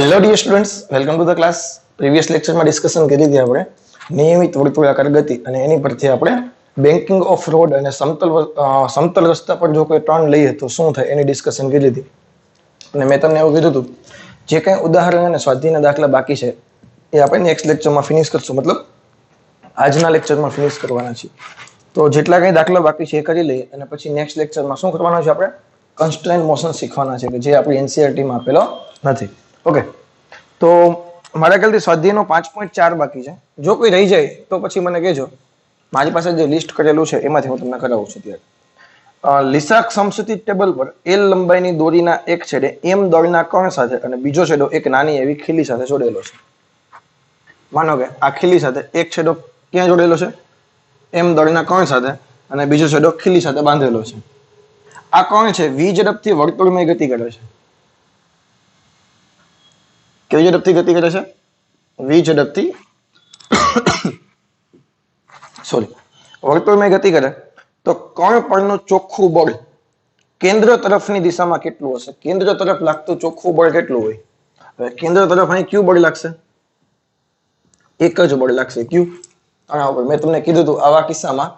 Hello dear students, welcome to the class. Previous લેક્ચરમાં discussion કરી હતી આપણે નિયમિત વર્તુળાકાર ગતિ અને એની પરથી આપણે બેન્કિંગ ઓફ રોડ અને સમતલ રસ્તા પર જો કોઈ ટર્ન લઈએ તો શું થાય એની ડિસ્કશન કરી હતી. અને મેં તમને એવું કીધું હતું જે કંઈ ઉદાહરણ અને સ્વાધ્યાયના દાખલા બાકી છે એ આપણે નેક્સ્ટ લેક્ચરમાં ફિનિશ કરશું, મતલબ આજના લેક્ચરમાં ફિનિશ કરવાના છીએ. તો જેટલા કંઈ દાખલા બાકી છે એ કરી લઈએ અને પછી નેક્સ્ટ લેક્ચરમાં શું કરવાનું છે, આપણે કન્સ્ટ્રેન્ટ મોશન શીખવાના છે કે જે આપણી એનસીઆરટીમાં આપેલો નથી. ઓકે, તો મારા ખ્યાલથી સ્વાધ્યાયનો 5.4 બાકી છે. જો કોઈ રહી જાય તો પછી મને કહેજો. મારી પાસે જે લિસ્ટ કરેલું છે એમાંથી હું તમને કરાવું છું. ત્યારે લિસાક સમસૂતી ટેબલ પર એલ લંબાઈની દોરીના એક છેડે એમ દળના કણ સાથે અને બીજો છેડો એક નાની એવી ખીલી સાથે જોડેલો છે. માનો કે આ ખીલી સાથે એક છેડો ક્યાં જોડેલો છે? એમ દળના કણ સાથે, અને બીજો છેડો ખીલી સાથે બાંધેલો છે. આ કણ છે વી ઝડપથી વર્તુળમય ગતિ કરે છે. કેવી ઝડપથી ગતિ કરે છે? વી ઝડપથી વર્તુળમય ગતિ કરે તો કણ પરનું ચોખ્ખું બળ કેન્દ્ર તરફની દિશામાં કેટલું હશે? કેન્દ્ર તરફ લાગતું ચોખ્ખું બળ કેટલું હોય? હવે કેન્દ્ર તરફ અહીં ક્યુ બળ લાગશે? એક જ બળ લાગશે, ક્યુ. મેં તમને કીધું હતું આવા કિસ્સામાં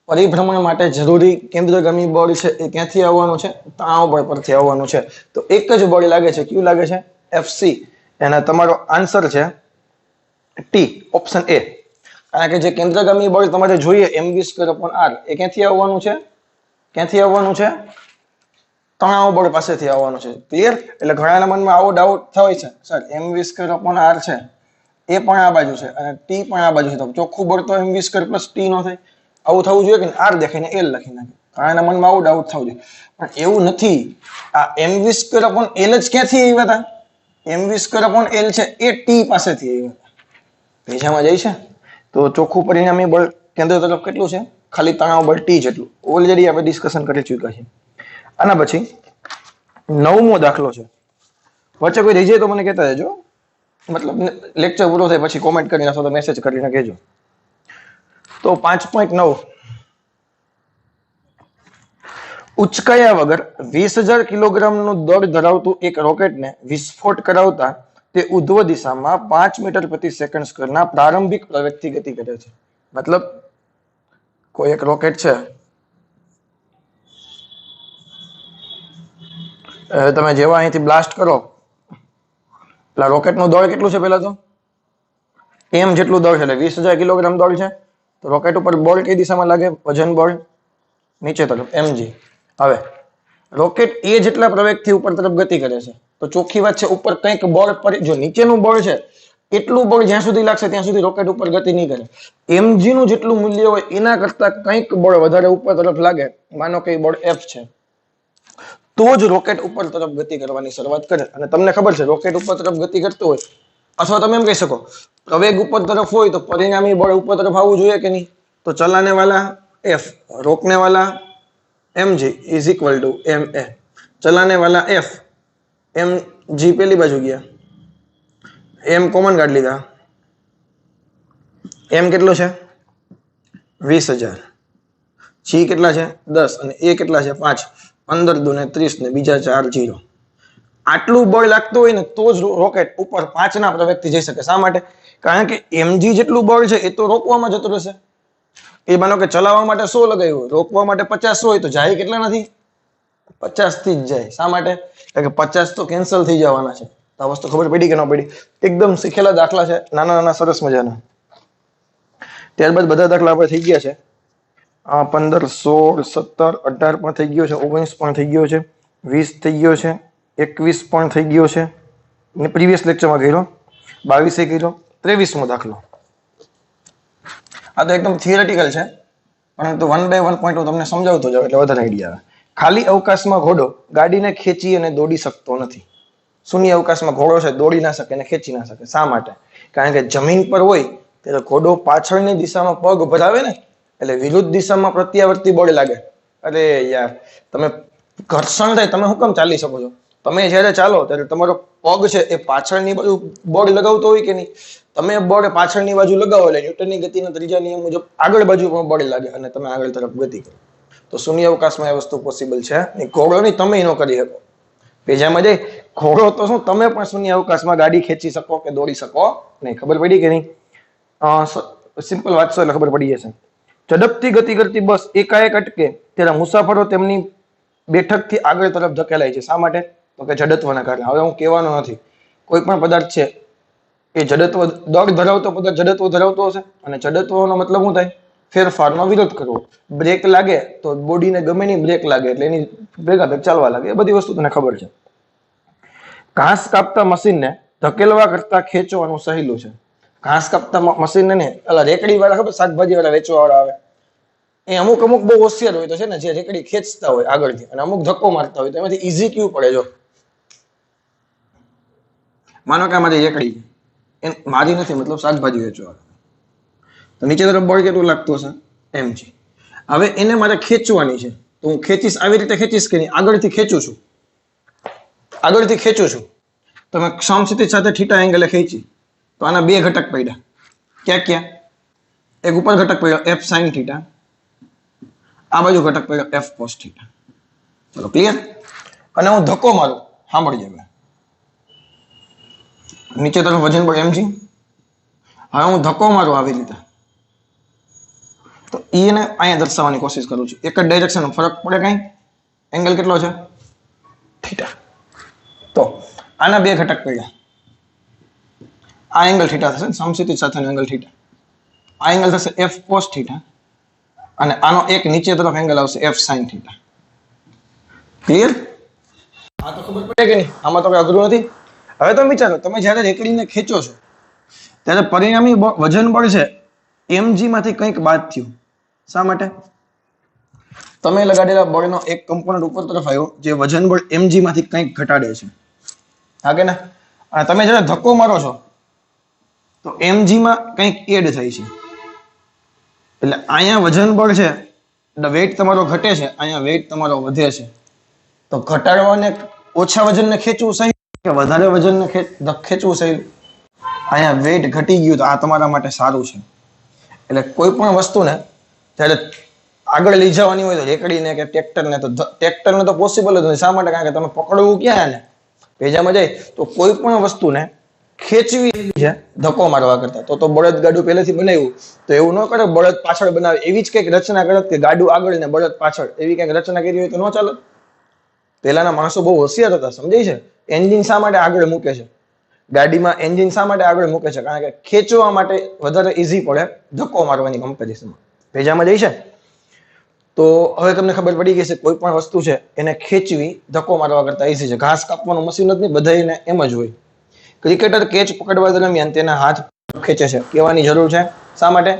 પરિભ્રમણ માટે જરૂરી કેન્દ્રગામી બળ છે એ ક્યાંથી આવવાનું છે? તણાવ બળ પરથી આવવાનું છે. તો એક જ બળ લાગે છે, ક્યુ લાગે છે? એફસી. એના તમારો આન્સર છે ટી, ઓપ્શન એ. કારણ કે જે કેન્દ્રગામી બળ તમારે જોઈએ mv²/r એ ક્યાંથી આવવાનું છે? ક્યાંથી આવવાનું છે? તણાવ બળ પાસેથી આવવાનું છે. ક્લિયર? એટલે ઘણાના મનમાં આવો ડાઉટ થાય છે, સર mv²/r છે એ પણ આ બાજુ છે અને ટી પણ આ બાજુ છે, તો ચોખ્ખું બળ તો mv² + t નો થાય. આવું થવું જોઈએ કે r દેખાઈને l લખી નાખે. ઘણાના મનમાં આવું ડાઉટ થવું જોઈએ, પણ એવું નથી. આ mv²/l જ ક્યાંથી આવ્યા હતા? mv²/l છે એ ટી પાસેથી આવ્યા હતા. ભેજામાં જાય છે. તો ચોખ્ખું પરિણામી બળ કેન્દ્ર તરફ કેટલું છે? ખાલી તણાવ બળ ટી જેટલું. ઓલરેડી આપણે ડિસ્કશન કરી ચૂક્યા છીએ. આના પછી 9મો દાખલો છે. વચ્ચે કોઈ રહી જાય તો મને કહેતા રહેજો, મતલબ લેક્ચર પૂરો થાય પછી કોમેન્ટ કરીને અથવા તો મેસેજ કરીને કહેજો. તો 5.9, ઉચકાયા વગર 20,000 કિલોગ્રામનું દળ ધરાવતું એક રોકેટને વિસ્ફોટ કરાવતા તે ઉધ્વ દિશામાં 5 મીટર પ્રતિ સેકન્ડ સ્ક્વેરના પ્રારંભિક પ્રવેગથી ગતિ કરે છે. મતલબ કોઈ એક રોકેટ છે, તમે જેવા અહીંથી બ્લાસ્ટ કરો, એટલે રોકેટનું દળ કેટલું છે? પહેલા તો એમ જેટલું દળ છે, એટલે 20,000 કિલોગ્રામ દળ છે. તો રોકેટ ઉપર બળ કઈ દિશામાં લાગે? વજન બળ નીચે તરફ, mg. હવે રોકેટ એ જેટલા પ્રવેગથી ઉપર તરફ ગતિ કરે છે, તો ચોખ્ખી વાત છે ઉપર કંઈક બળ પર, જો નીચેનું બળ છે એટલું બળ જ્યાં સુધી લાગશે ત્યાં સુધી રોકેટ ઉપર ગતિ નહીં કરે. mg નું જેટલું મૂલ્ય હોય એના કરતા કંઈક બળ વધારે ઉપર તરફ લાગે, માનો કે બળ f છે, તો જ રોકેટ ઉપર તરફ ગતિ કરવાની શરૂઆત કરે. અને તમને ખબર છે રોકેટ ઉપર તરફ ગતિ કરતો હોય, અથવા તમે એમ કહી શકો પ્રવેગ ઉપર તરફ હોય તો પરિણામી બળ ઉપર તરફ આવવું જોઈએ કે નહીં? તો ચલાને વાલા f, રોકને વાલા mg is equal to ma. ચલાને વાલા f, mg પેલી બાજુ ગયા, m કોમન કાઢી લીધા. m કેટલો છે? 20,000. g કેટલા છે? 10 અને a કેટલા છે? 5. 15 દુ ને 30 ને બીજા 4 0. આટલું બળ લાગતું હોય ને તો જ રોકેટ ઉપર 5 ના પ્રવેગથી જઈ શકે. શા માટે? કારણ કે mg જેટલું બળ છે એ તો રોકવામાં જતું રહેશે. એ માનો કે ચલાવવા માટે 100 લગાવ્યું, રોકવા માટે 50 હોય, તો જાય કેટલા નથી? 50 થી જ જાય. શા માટે? કારણ કે 50 તો કેન્સલ થઈ જવાના છે. આ વસ્તુ ખબર પડી કે ન પડી? એકદમ શીખેલા દાખલા છે, નાના નાના સરસ મજાના. ત્યારબાદ બધા દાખલા આપણે થઈ ગયા છે. 15, 16, 17, 18 પણ થઈ ગયો છે, 19 પણ થઈ ગયો છે, 20 થઈ ગયો છે, 21 પણ થઈ ગયો છે, ને પ્રીવિયસ લેક્ચરમાં કર્યો, 22 કર્યો, 23મો દાખલો. આ તો એકદમ થિયરેટિકલ છે, પરંતુ 1 by 1 પોઈન્ટ હું તમને સમજાવતો જાઉં એટલે વધારે આઈડિયા આવે. ખાલી અવકાશમાં ઘોડો ગાડીને ખેંચી અને દોડી શકતો નથી. શૂન્ય અવકાશમાં ઘોડો છે દોડી ના શકે અને ખેંચી ના શકે. શા માટે? કારણ કે જમીન પર હોય ત્યારે ઘોડો પાછળની દિશામાં પગ ભરાવે ને, એટલે વિરુદ્ધ દિશામાં પ્રત્યાવર્તી બળ લાગે. અરે યાર, તમે ઘર્ષણ થાય, તમે શું કામ ચાલી શકો છો? તમે જ્યારે ચાલો ત્યારે તમારો પગ છે એ પાછળની બાજુ બળ લગાવતો હોય કે નહીં? તમે બળ પાછળની બાજુ લગાવો એટલે ન્યૂટનની ગતિના ત્રીજા નિયમ મુજબ આગળ બાજુ પણ બળ લાગે અને તમે આગળ તરફ ગતિ કરો. તો શૂન્ય અવકાશમાં એ વસ્તુ પોસિબલ છે નહીં. ઘોડો નહીં, તમે ન કરી શકો. ભેજામાં જાય ઘોડો તો શું તમે પણ શૂન્ય અવકાશમાં ગાડી ખેંચી શકો કે દોડી શકો નહીં. ખબર પડી કે નહીં? સિમ્પલ વાત છે એટલે ખબર પડી જશે. ઝડપથી ગતિ કરતી બસ એકાએક અટકે ત્યારે મુસાફરો તેમની બેઠકથી આગળ તરફ ધકેલાય છે. શા માટે? તો કે જડત્વના કારણે. હવે હું કહેવાનો નથી, કોઈ પણ પદાર્થ છે એ જડત્વ દળ ધરાવતો પદાર્થ જડત્વ ધરાવતો હશે, અને જડત્વનો મતલબ શું થાય? ફેરફારનો વિરોધ કરવો. બ્રેક લાગે તો બોડીને ગમે નહીં બ્રેક લાગે એટલે એની ભેગા ભેગ ચાલવા લાગે. એ બધી વસ્તુ તને ખબર છે. ઘાસ કાપતા મશીનને ધકેલવા કરતા ખેંચવાનું સહેલું છે. ઘાસ કાપતા મશીનને ને પેલા રેકડી વાળા ખબર શાકભાજી વાળા વેચવા વાળા આવે, એ અમુક બહુ હોશિયાર હોય તો છે ને, જે રેકડી ખેંચતા હોય આગળથી અને અમુક ધક્કો મારતા હોય તો એમાંથી ઈઝી ક્યુ પડે. જો માનો કે મારી રેકડી મારી નથી, મતલબ શાકભાજી વેચવા, તો નીચે તરફ બળ કેટલું લાગતું હશે? mg. હવે એને મારે ખેંચવાની છે તો હું ખેંચીશ, આવી રીતે ખેંચીશ કે નહીં? આગળથી ખેંચું છું. તમે સમસ્થિતિ સાથે થીટા એંગલે ખેંચી તો આના બે ઘટક પડ્યા. ક્યાં? એક ઉપર ઘટક પડ્યો f sin થીટા, આ બાજુ ઘટક પડ્યો f cos થીટા. ચલો ક્લિયર? અને હું ધક્કો મારું, સાંભળજો. નીચે તરફ વજન બળ mg. હવે હું ધક્કો મારું આવી રીતે તો એને અહીંયા દર્શાવવાની કોશિશ કરું છું. એક જ ડાયરેક્શન ફરક પડે કઈ? એંગલ કેટલો છે? થીટા. તો આના બે ઘટક પડ્યા. આ એંગલ થીટા થશે, સમસ્થિતિ સાથેનો એંગલ થીટા. આ એંગલ થશે f cos થીટા, અને આનો એક નીચે તરફ એંગલ આવશે f sin થીટા. ક્લિયર? આ તો ખબર પડે કે નહીં? આમાં તો કઈ અઘરું નથી. હવે તમે વિચારો, તમે જ્યારે રેકડીને ખેંચો છો ત્યારે પરિણામી વજન બળ છે mg માંથી કંઈક બાદ થયું. શા માટે? તમે લગાડેલા બળનો એક કમ્પોનન્ટ ઉપર તરફ આવ્યો જે વજન બળ mg માંથી કંઈક ઘટાડે છે. હા કે ના? અને તમે જ્યારે ધક્કો મારો છો તો mg માં કંઈક એડ થાય છે, એટલે અહીંયા વજન બળ છે એટલે વેઇટ તમારો ઘટે છે, અહીંયા વેઇટ તમારો વધે છે. તો ઘટાડવાને ઓછા વજનને ખેંચવું સહી કે વધારે વજનને ખેંચવું સહી? અહીંયા વેઇટ ઘટી ગયું તો આ તમારા માટે સારું છે. એટલે કોઈ પણ વસ્તુને જ્યારે આગળ લઈ જવાની હોય તો રેકડીને કે ટ્રેક્ટરને, તો ટ્રેક્ટરને તો પોસિબલ જ નથી. શા માટે? કારણ કે તમે પકડવું ક્યાં ને ભેજામાં જાય. તો કોઈ પણ વસ્તુને ખેંચવી છે ધક્કો મારવા કરતા. તો બળદ ગાડું પહેલેથી બનાવ્યું તો એવું ન કરે બળદ પાછળ બનાવે, એવી જ કંઈક રચના કરત કે ગાડું આગળ ને બળદ પાછળ, એવી કંઈક રચના કરી હોય તો ન ચાલે. પહેલાના માણસો બહુ હોશિયાર હતા, સમજાય છે? એન્જિન શા માટે આગળ મૂકે છે ગાડીમાં? એન્જિન શા માટે આગળ મૂકે છે? કારણ કે ખેંચવા માટે વધારે ઈઝી પડે ધક્કો મારવાની કમ્પેરિઝનમાં. ભેજામાં જાય છે? તો હવે તમને ખબર પડી ગઈ છે કોઈ પણ વસ્તુ છે એને ખેંચવી ધક્કો મારવા કરતા ઈઝી છે. ઘાસ કાપવાનું મશીન જ નહીં, બધાને એમ જ હોય. ક્રિકેટર કેચ પકડવા દરમિયાન તેના હાથ ખેંચે છે, કહેવાની જરૂર છે. શા માટે?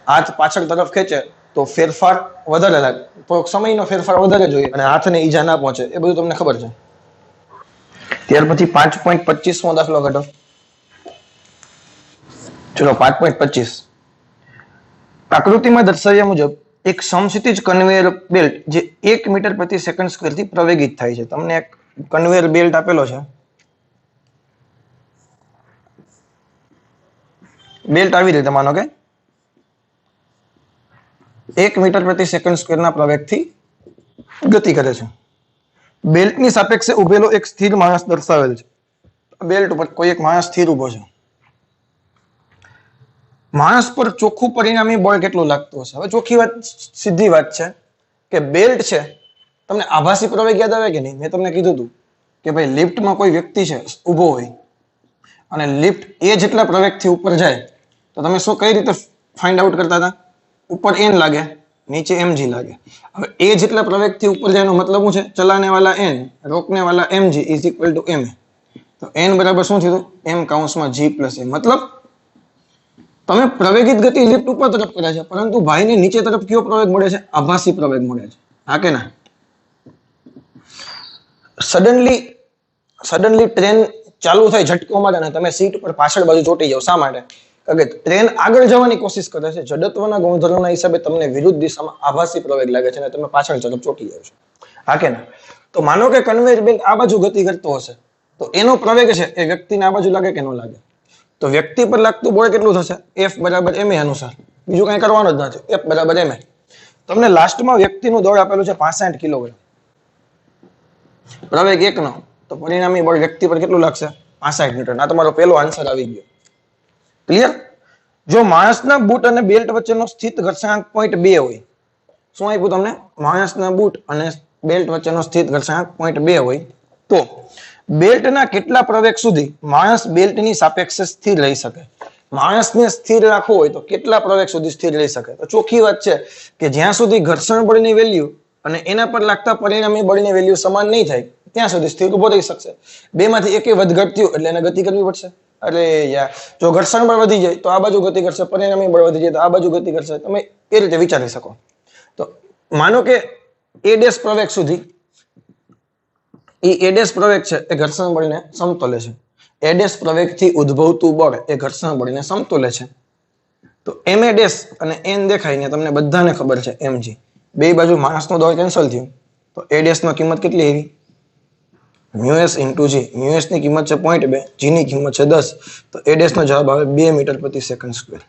હાથ પાછળ તરફ ખેંચે તો ફેરફાર વધારે લાગે, થોડોક સમયનો ફેરફાર વધારે જોઈએ અને હાથને ઈજા ના પહોંચે. એ બધું તમને ખબર છે. ત્યાર પછી 5.25મો દાખલો કાઢો. ચલો 5.25. આકૃતિમાં દર્શાવ્યા મુજબ એક સમક્ષિતિજ કન્વેયર બેલ્ટ જે 1 મીટર પ્રતિ સેકન્ડ સ્ક્વેર થી પ્રવેગિત થાય છે. તમને એક કન્વેયર બેલ્ટ આપેલો છે. બેલ્ટ આવી રીતે માનો કે 1 મીટર પ્રતિ સેકન્ડ સ્ક્વેરના પ્રવેગથી ગતિ કરે છે. બેલ્ટની સાપેક્ષે ઉભેલો એક સ્થિર માણસ દર્શાવેલ છે. બેલ્ટ ઉપર કોઈ એક માણસ સ્થિર ઉભો છે. માણસ પર ચોખ્ખું પરિણામી બળ કેટલું લાગતું હશે? હવે ચોખ્ખી વાત, સીધી વાત છે કે બેલ્ટ છે. તમને આભાસી પ્રવેગ યાદ આવે કે નહીં? મેં તમને કીધું હતું કે ભાઈ લિફ્ટમાં કોઈ વ્યક્તિ છે ઉભો હોય અને લિફ્ટ એ જેટલા પ્રવેગથી ઉપર જાય તો તમે શું કઈ રીતે ફાઇન્ડ આઉટ કરતા હતા? ઉપર n લાગે, નીચે mg લાગે. હવે એ જેટલા પ્રવેગથી ઉપર જાય એનો મતલબ શું છે? ચલાને વાલા n, રોકને વાલા mg is equal to m. તો n બરાબર શું થયું? m કૌંસમાં g પ્લસ a. મતલબ તમે પ્રવેગિત ગતિ લિફ્ટ ઉપર તરફ કરે છે, પરંતુ ભાઈને નીચે તરફ કયો પ્રવેગ મળે છે? આભાસી પ્રવેગ મળે છે. હા કે ના? સડનલી ટ્રેન ચાલુ થાય, ઝટકો મારે અને તમે સીટ પર પાછળ બાજુ ચોંટી જાવ. શા માટે? કારણ કે ટ્રેન આગળ જવાની કોશિશ કરે છે, જડત્વના ગુણધર્મોના હિસાબે તમને વિરુદ્ધ દિશામાં આભાસી પ્રવેગ લાગે છે અને તમે પાછળ તરફ ચોંટી જાવ છો. હા કે ના? તો માનો કે કન્વેયર બેલ્ટ આ બાજુ ગતિ કરતો હશે તો એનો પ્રવેગ છે એ વ્યક્તિને આ બાજુ લાગે કે ન લાગે? તો વ્યક્તિ પર લાગતું બળ કેટલું થશે? F બરાબર ma અનુસાર. બીજું કઈ કરવાનું જ નથી. F બરાબર ma. તમને લાસ્ટમાં વ્યક્તિનું દળ આપેલું છે 65 કિલોગ્રામ, પ્રવેગ 1 નો. તો પરિણામી બળ વ્યક્તિ પર કેટલું લાગશે? 65 ન્યૂટન. આ તમારો પહેલો આન્સર આવી ગયો. ક્લિયર? જો માણસના બૂટ અને બેલ્ટ વચ્ચેનો સ્થિત ઘર્ષણાંક 0.2 હોય, શું આપ્યું તમને? માણસના બૂટ અને બેલ્ટ વચ્ચેનો સ્થિત ઘર્ષણાંક 0.2 હોય તો બેલ્ટના કેટલા પ્રવેગ સુધી માણસ બેલ્ટની સાપેક્ષે સ્થિર રહી શકે? માણસને સ્થિર રાખવું હોય તો કેટલા પ્રવેગ સુધી સ્થિર રહી શકે? તો ચોખ્ખી વાત છે કે જ્યાં સુધી ઘર્ષણ બળની વેલ્યુ અને એના પર લાગતા પરિણામી બળની વેલ્યુ સમાન નહીં થાય ત્યાં સુધી સ્થિર ઉભો રહી શકશે. બેમાંથી એકે વધઘટ થયું એટલે એને ગતિ કરવી પડશે. અરે યાર, જો ઘર્ષણ બળ વધી જાય તો આ બાજુ ગતિ કરશે, પરિણામી બળ વધી જાય તો આ બાજુ ગતિ કરશે. તમે એ રીતે વિચારી શકો. તો માનો કે એ ડેશ પ્રવેગ સુધી એ ડેશ પ્રવેગ છે એ ઘર્ષણ બળને સમતોલે છે. એ ડેશ પ્રવેગથી ઉદ્ભવતું બળ એ ઘર્ષણ બળને સમતોલે છે. તો એમ એ ડેશ અને એન દેખાય ને તમને બધાને ખબર છે mg. બે બાજુ માણસનો દળ કેન્સલ થયું તો એ ડેશ ની કિંમત કેટલી આવી? μs * g. μs ની કિંમત છે 0.2, g ની કિંમત છે 10. તો એ ડેશ નો જવાબ આવે 2 મીટર પ્રતિ સેકન્ડ સ્ક્વેર.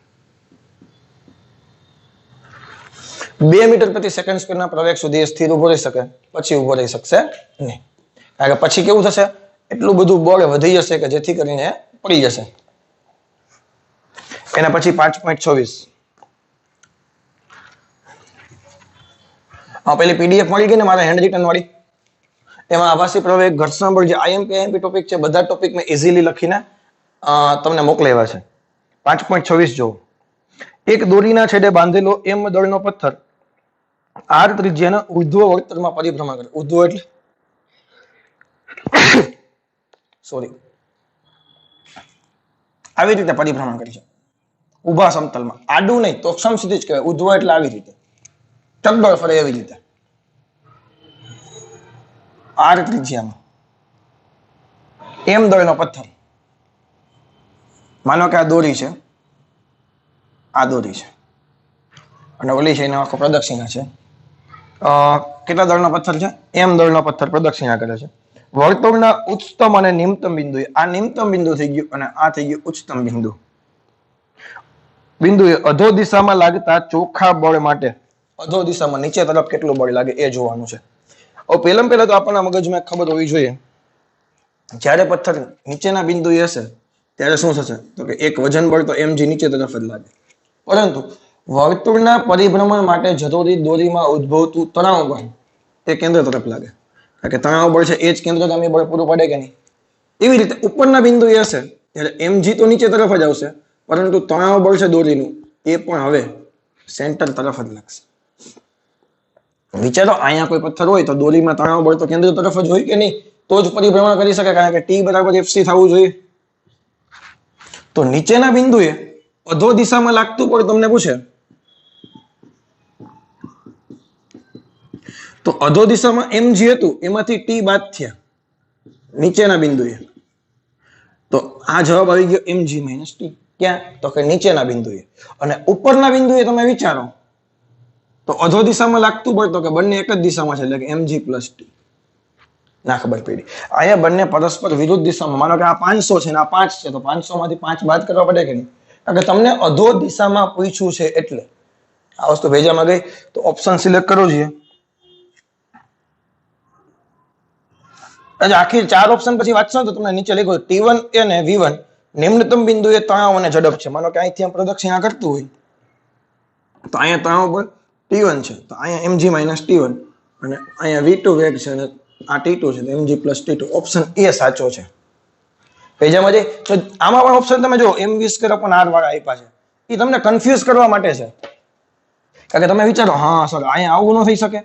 2 મીટર પ્રતિ સેકન્ડ સ્ક્વેર ના પ્રવેગ સુધી એ સ્થિર ઉભો રહી શકે, પછી ઉભો રહી શકશે નહીં. કારણ કે પછી કેવું થશે? એટલું બધું બળ વધી જશે કે જેથી કરીને પડી જશે. એના પછી 5.26 પેલી પીડીએફ મળી ગઈ ને મારા હેન્ડ રિટન વાળી, એમાં આભાસી પ્રવેગ, ઘર્ષણ બળ, જે આઈએમપી ટોપિક છે, બધા ટોપિક મેં ઇઝીલી લખીને તમને મોકલાવ્યા છે. 5.26 જો એક દોરીના છેડે બાંધેલો એમ દળનો પથ્થર આર ત્રિજ્યાના ઉર્ધ્વ વળતરમાં પરિભ્રમણ કરે. ઉર્ધ્વ એટલે સોરી, આવી રીતે પરિભ્રમણ કરી છે ઉભા સમતલમાં, આડું નહીં તો સમસીધી જ કહેવાય. ઉર્ધ્વ એટલે આવી રીતે ચકડોળ ફરે એવી રીતે આર ત્રિજ્યામાં એમ દળનો પથ્થર. માનો કે આ દોરી છે, આ દોરી છે અને ઓલી છે એનો આખો પ્રદક્ષિણા છે. કેટલા દળનો પથ્થર છે? એમ દળનો પથ્થર પ્રદક્ષિણા કરે છે. વર્તુળના ઉચ્ચતમ અને નિમ્નતમ બિંદુ, આ નિમ્નતમ બિંદુ થઈ ગયું અને આ થઈ ગયું ઉચ્ચતમ બિંદુ. બિંદુએ અધો દિશામાં લાગતા ચોખ્ખા બળ માટે અધો દિશામાં નીચે તરફ કેટલું બળ લાગે એ જોવાનું છે. હવે પહેલા તો આપણને મગજમાં ખબર હોવી જોઈએ, જ્યારે પથ્થર નીચેના બિંદુએ હશે ત્યારે શું થશે? તો કે એક વજન બળ તો mg નીચે તરફ જ લાગે, પરંતુ વર્તુળના પરિભ્રમણ માટે જરૂરી દોરીમાં ઉદ્ભવતું તણાવ બળ એ કેન્દ્ર તરફ લાગે. કારણ કે તણાવ બળ છે એ જ કેન્દ્રગામી બળ પૂરું પાડે કે નહીં? એવી રીતે ઉપરના બિંદુએ હશે ત્યારે mg તો નીચે તરફ જ આવશે, પરંતુ તણાવ બળ છે દોરીનું એ પણ હવે સેન્ટર તરફ જ લાગશે. વિચારો, અહીંયા કોઈ પથ્થર હોય તો દોરીમાં તણાવ બળ તો કેન્દ્ર તરફ જ હોય કે નહીં? તો જ પરિભ્રમણ કરી શકે, કારણ કે t = fc થવું જોઈએ. તો નીચેના બિંદુએ અધો દિશામાં લાગતું બળ તમને પૂછે તો અધો દિશામાં mg હતું, એમાંથી t બાદ થયા નીચેના બિંદુએ, તો આ જવાબ આવી ગયો mg - t. ક્યાં? તો કે નીચેના બિંદુએ. અને ઉપરના બિંદુએ તમે વિચારો તો અધો દિશામાં લાગતું બળ તો કે બંને એક જ દિશામાં છે, એટલે કે mg + t. ના ખબર પડી. અહીંયા બંને પરસ્પર વિરુદ્ધ દિશામાં, માનો કે આ 500 છે ને આ 5 છે, તો 500 માંથી 5 બાદ કરવા પડે કે નહીં? કારણ કે તમને અધો દિશામાં પૂછ્યું છે એટલે આ વસ્તુ ભેજામાં ગઈ. તો ઓપ્શન સિલેક્ટ કરવો જોઈએ. આખી 4 ઓપ્શન પછી વાંચશો તો તમને નીચે લખ્યું T1 અને V1 નિમ્નતમ બિંદુએ તણાવ અને ઝડપ છે. માનો કે અહીંથી આમ પ્રદક્ષિણા કરતું હોય તો અહીંયા તણાવ બળ T1 છે, તો અહીંયા mg - T1 અને અહીંયા V2 વેગ છે અને આ T2 છે, તો mg + T2. ઓપ્શન એ સાચો છે. પેજામાં જઈ તો આમાં પણ ઓપ્શન તમે જો mv² / r વાળા આપ્યા છે, એ તમને કન્ફ્યુઝ કરવા માટે છે. કારણ કે તમે વિચારો, હા સર અહીંયા આવું ન થઈ શકે,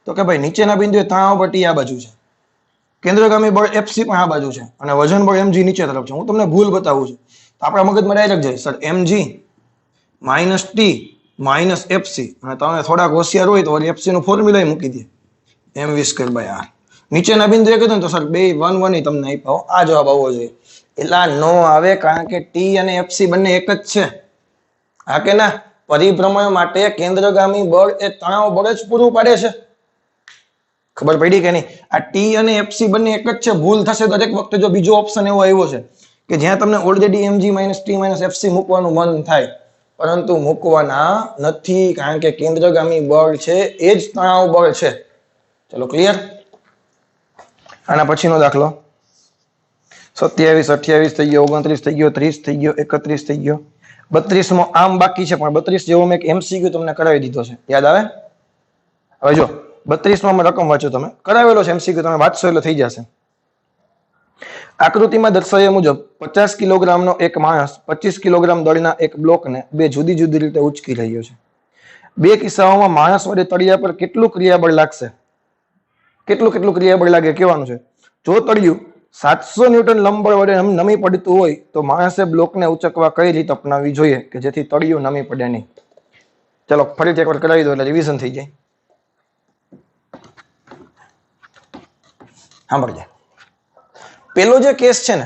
તો કે ભાઈ નીચેના બિંદુએ તણાવ બળ T આ બાજુ છે, કેન્દ્રગામી બળ fc પણ આ બાજુ છે અને વજન બળ mg નીચે તરફ છે. હું તમને ભૂલ બતાવું છું તો આપણા મગજમાં ડાયરેક્ટ જાય સર mg - t - fc, અને તમે થોડાક હોશિયાર હોય તો fc નું ફોર્મ્યુલા મૂકી દે mv² / r. નીચેના બિંદુએ કીધું તો સર 2 1 1 તમને આપ્યો, આ જવાબ આવવો જોઈએ. એટલા નો આવે કારણ કે t અને fc બંને એક જ છે. હા કે ના? પરિભ્રમણ માટે કેન્દ્રગામી બળ એ તણાવ બળ જ પૂરું પાડે છે. ખબર પડી કે નહીં? આ t અને fc બંને એક જ છે. ભૂલ થશે દરેક વખતે જો બીજો ઓપ્શન એવો આવ્યો છે કે જ્યાં તમને ઓલરેડી mg - t - fc મૂકવાનું મન થાય, પરંતુ મૂકવાના નથી, કારણ કે કેન્દ્રગામી બળ છે એ જ તણાવ બળ છે. ચલો ક્લિયર? આના પછીનો દાખલો 27, 28 થઈ ગયો, 29 થઈ ગયો, 30 થઈ ગયો, 31 થઈ ગયો, 32 આમ બાકી છે, પણ 32 જેવો મેં એક MCQ તમને કરાવી દીધો છે, યાદ આવે? હવે જો 32 રકમ વાંચો, તમે કરાવેલો છે MCQ, તમે વાંચશો એટલે થઈ જશે. આકૃતિમાં દર્શાવ્યા મુજબ 50 કિલોગ્રામનો એક માણસ 25 કિલોગ્રામ દળના એક બ્લોકને બે જુદી જુદી રીતે ઉચકી રહ્યો છે. બે કિસ્સાઓમાં માણસ વડે તળિયા પર કેટલું ક્રિયાબળ લાગશે? કેટલું ક્રિયાબળ લાગે કહેવાનું છે. જો તળિયું 700 ન્યૂટન લંબબળ વડે નમી પડતું હોય તો માણસે બ્લોકને ઉચકવા કઈ રીત અપનાવવી જોઈએ કે જેથી તળિયું નમી પડે નહીં? ચલો ફરીથી એકવાર કરાવી દો એટલે રિવિઝન થઈ જાય. સાંભળજે. પેલો જે કેસ છે ને,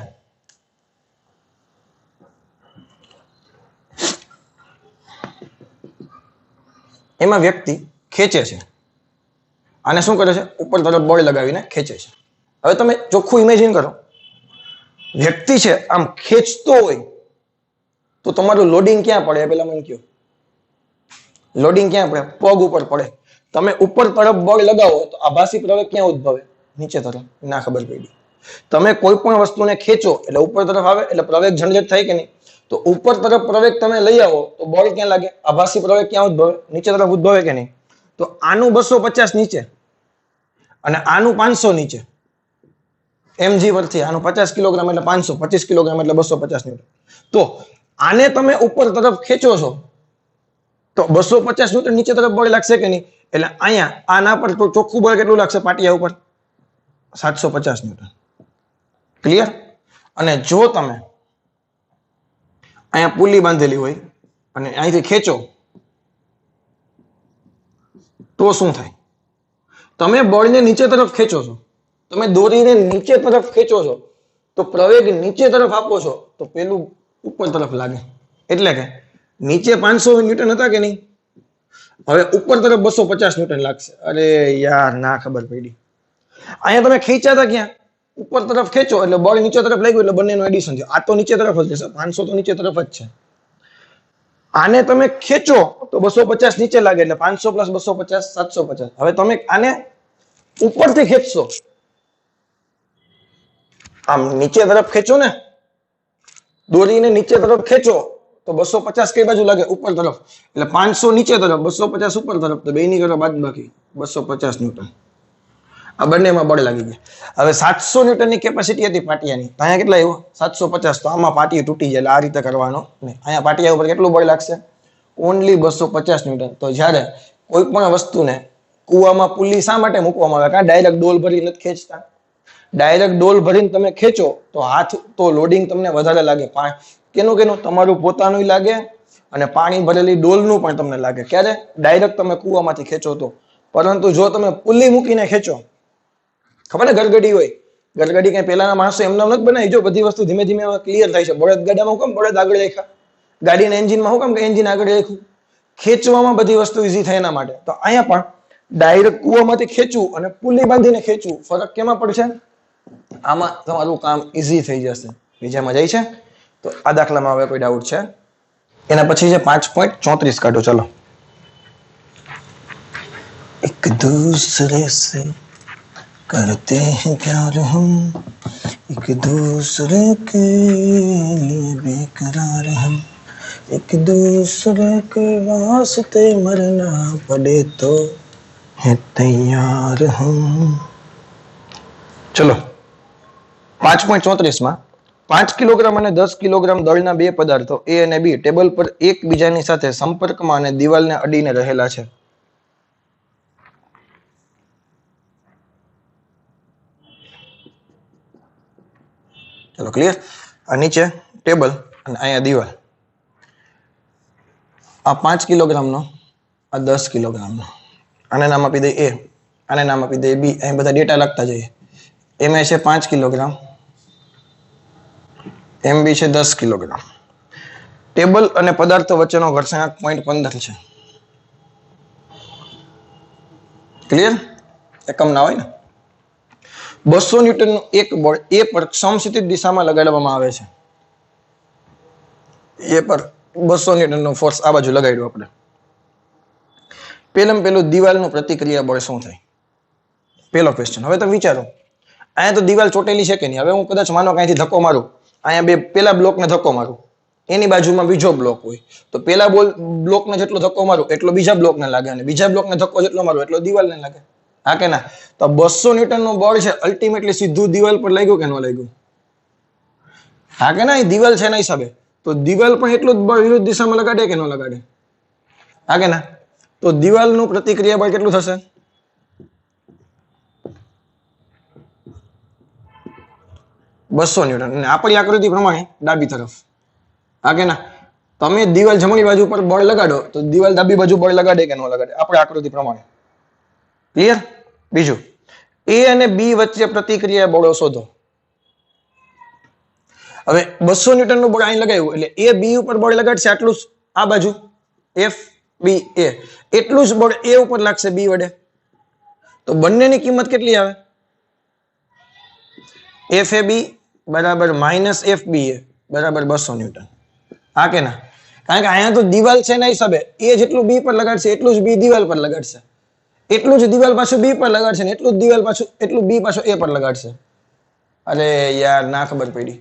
એમાં વ્યક્તિ ખેંચે છે, આને શું કરે છે? ઉપર તરફ બળ લગાવીને ખેંચે છે. હવે તમે ચોખ્ખું ઇમેજિન કરો, વ્યક્તિ છે આમ ખેંચતો હોય તો તમારું લોડિંગ ક્યાં પડે? પેલા મને કહો, લોડિંગ ક્યાં પડે? પગ ઉપર પડે. તમે ઉપર તરફ બળ લગાવો તો આભાસી પ્રવેગ ક્યાં ઉદ્ભવે? નીચે તરફ. ના ખબર પડી. તમે કોઈ પણ વસ્તુને ખેંચો એટલે ઉપર તરફ આવે એટલે પ્રવેગ જનરેટ થાય કે નહીં? તો ઉપર તરફ પ્રવેગ તમે લઈ આવો તો બળ ક્યાં લાગે? આભાસી પ્રવેગ ક્યાં ઉદ્ભવે? નીચે તરફ ઉદ્ભવે કે નહીં? તો આનું 250 નીચે અને આનું 500 નીચે. mg પરથી આનું 50 કિલોગ્રામ એટલે 500, 25 કિલોગ્રામ એટલે 250 ન્યૂટન. તો આને તમે ઉપર તરફ ખેંચો છો તો 250 ન્યૂટન નીચે તરફ બળ લાગશે કે નહીં? એટલે અહીંયા આના પર તો ચોખ્ખું બળ કેટલું લાગશે? પાટિયા ઉપર 750 ન્યૂટન. ક્લિયર? અને જો તમે અહીંયા પુલી બાંધેલી હોય અને અહીંથી ખેંચો તો શું થાય? તમે બળને નીચે તરફ ખેંચો છો, તમે દોરીને નીચે તરફ ખેંચો છો તો પ્રવેગ નીચે તરફ આપો છો તો પેલું ઉપર તરફ લાગે. એટલે કે નીચે 500 ન્યૂટન હતા કે નહીં, હવે ઉપર તરફ 250 ન્યૂટન લાગશે. અરે યાર, ના ખબર પડી. અહીંયા તમે ખેંચાતા ક્યાં? ઉપર તરફ ખેંચો એટલે બળ નીચે તરફ લાગ્યું એટલે બંનેનું એડિશન છે. આ તો નીચે તરફ જ જશે, 500 તો નીચે તરફ જ છે. આને તમે ખેંચો તો 250 નીચે લાગે એટલે 500 + 250 750. હવે તમે આને ઉપરથી ખેંચશો, આમ નીચે તરફ ખેંચો ને, દોરીને નીચે તરફ ખેંચો તો 250 કઈ બાજુ લાગે? ઉપર તરફ. એટલે 500 નીચે તરફ, 250 ઉપર તરફ, તો બેની કરો બાદબાકી 250 ન્યૂટન. આ બંનેમાં બળ લાગી ગયા. હવે 700 ન્યૂટનની કેપેસિટી હતી પાટિયાની, અહીંયા કેટલા આવ્યો? 750. તો આમાં પાટિયું તૂટી જાય એટલે આ રીતે કરવાનો નહીં. અહીંયા પાટિયા ઉપર કેટલું બળ લાગશે? Only 250 newton. તો જ્યારે કોઈ પણ વસ્તુને કુવામાં પુલી શા માટે મૂકવામાં આવે? કાં ડાયરેક્ટ ડોલ ભરીને નથી ખેંચતા? ડાયરેક્ટ ડોલ ભરીને તમે ખેંચો તો હાથ તો લોડિંગ તમને વધારે લાગે. કેનું તમારું પોતાનું લાગે અને પાણી ભરેલી ડોલનું પણ તમને લાગે. ક્યારે? ડાયરેક્ટ તમે કુવામાંથી ખેંચો તો. પરંતુ જો તમે પુલી મૂકીને ખેંચો, ખબર ને ગરગડી હોય, ગરગડી કઈ પેલાના માણસો એમને નથી બનાવી. જો બધી વસ્તુ ધીમે ધીમે ક્લિયર થાય છે. બળદ ગાડામાં હુકમ બળદ આગળ રાખ્યા, ગાડીના એન્જિનમાં હુકમ એન્જિન આગળ રાખ્યું. ખેંચવામાં બધી વસ્તુ ઈઝી થાય એના માટે. તો અહીંયા પણ ડાયરેક્ટ કુવામાંથી ખેંચવું અને પુલી બાંધીને ખેંચવું, ફરક કેમાં પડશે? આમાં તમારું કામ ઈઝી થઈ જશે. બીજામાં જાય છે? તો આ દાખલામાં હવે કોઈ ડાઉટ છે? એના પછી છે 5.34 કાઢો. ચલો. એક દૂસરે સે करते हैं प्यार हम, एक दूसरे के लिए बेकरार हम, एक दूसरे के वास्ते मरना पड़े तो है तैयार हम. चलो 5.34 માં 5 કિલોગ્રામ અને 10 કિલોગ્રામ દળના બે પદાર્થો A અને B ટેબલ પર એકબીજાની સાથે સંપર્કમાં અને દિવાલને અડીને રહેલા છે. ચલો ક્લિયર? આ નીચે ટેબલ અને અહીંયા દિવાલ. આ 5 કિલોગ્રામનો, આ 10 કિલોગ્રામનો. આને નામ આપી દઈએ A, આને નામ આપી દઈએ B. અહીં બધા ડેટા લખતા જઈએ. એમાં છે 5 કિલોગ્રામ, MB છે 10 કિલોગ્રામ. ટેબલ અને પદાર્થ વચ્ચેનો ઘર્ષણાંક 0.15 છે. ક્લિયર? એકમ ના હોય ને. 200 ન્યૂટનનું એક બળ A પર સમક્ષિતિજ દિશામાં લગાડવામાં આવે છે. A પર 200 ન્યૂટનનો ફોર્સ આ બાજુ લગાડ્યો આપણે. પેલું દિવાલનું પ્રતિક્રિયા બળ શું થાય? પેલો ક્વેશ્ચન. હવે તમે વિચારો, અહીંયા તો દિવાલ ચોટેલી છે કે નહીં? હવે હું કદાચ માનો અહીંથી ધક્કો મારું, અહીંયા બે પેલા બ્લોકને ધક્કો મારું, એની બાજુમાં બીજો બ્લોક હોય, તો પેલા બ્લોકને જેટલો ધક્કો મારું એટલો બીજા બ્લોકને લાગે, અને બીજા બ્લોકને ધક્કો જેટલો મારું એટલો દિવાલને લાગે. હા કે ના? તો 200 ન્યૂટનનું બળ છે, અલ્ટિમેટલી સીધું દિવાલ પર લાગ્યું કે ન લાગ્યું? હા કે ના? એ દિવાલ છે એના હિસાબે તો દિવાલ પણ એટલું જ બળ વિરુદ્ધ દિશામાં લગાડે કે ન લગાડે? હા કે ના? તો દિવાલનું પ્રતિક્રિયા બળ કેટલું થશે? બસો ન્યૂટન. અને આપણી આકૃતિ પ્રમાણે ડાબી તરફ. હા કે ના? તમે દિવાલ જમણી બાજુ પર બળ લગાડો તો દિવાલ ડાબી બાજુ બળ લગાડે કે ન લગાડે? આપણે આકૃતિ પ્રમાણે. ક્લિયર? બીજું, એ અને બી વચ્ચે પ્રતિક્રિયા બળો શોધો. હવે 200 ન્યૂટનનું બળ અહીં લગાવ્યું એટલે એ બી ઉપર બળ લગાડશે આટલું જ, આ બાજુ એફ બી એ, એટલું જ બળ એ ઉપર લાગશે બી વડે. તો બંનેની કિંમત કેટલી આવે? એફ એ બી બરાબર માઇનસ એફ બી એ બરાબર 200 ન્યૂટન. હા કે ના? કારણ કે અહીંયા તો દિવાલ છે એના હિસાબે એ જેટલું બી પર લગાડશે એટલું જ બી દિવાલ પર લગાડશે, એટલું જ દિવાલ પાછું બી પર લગાડશે, ને એટલું જ દિવાલ પાછું એટલું બી પાછું એ પર લગાડશે. અરે યાર, ના ખબર પડી.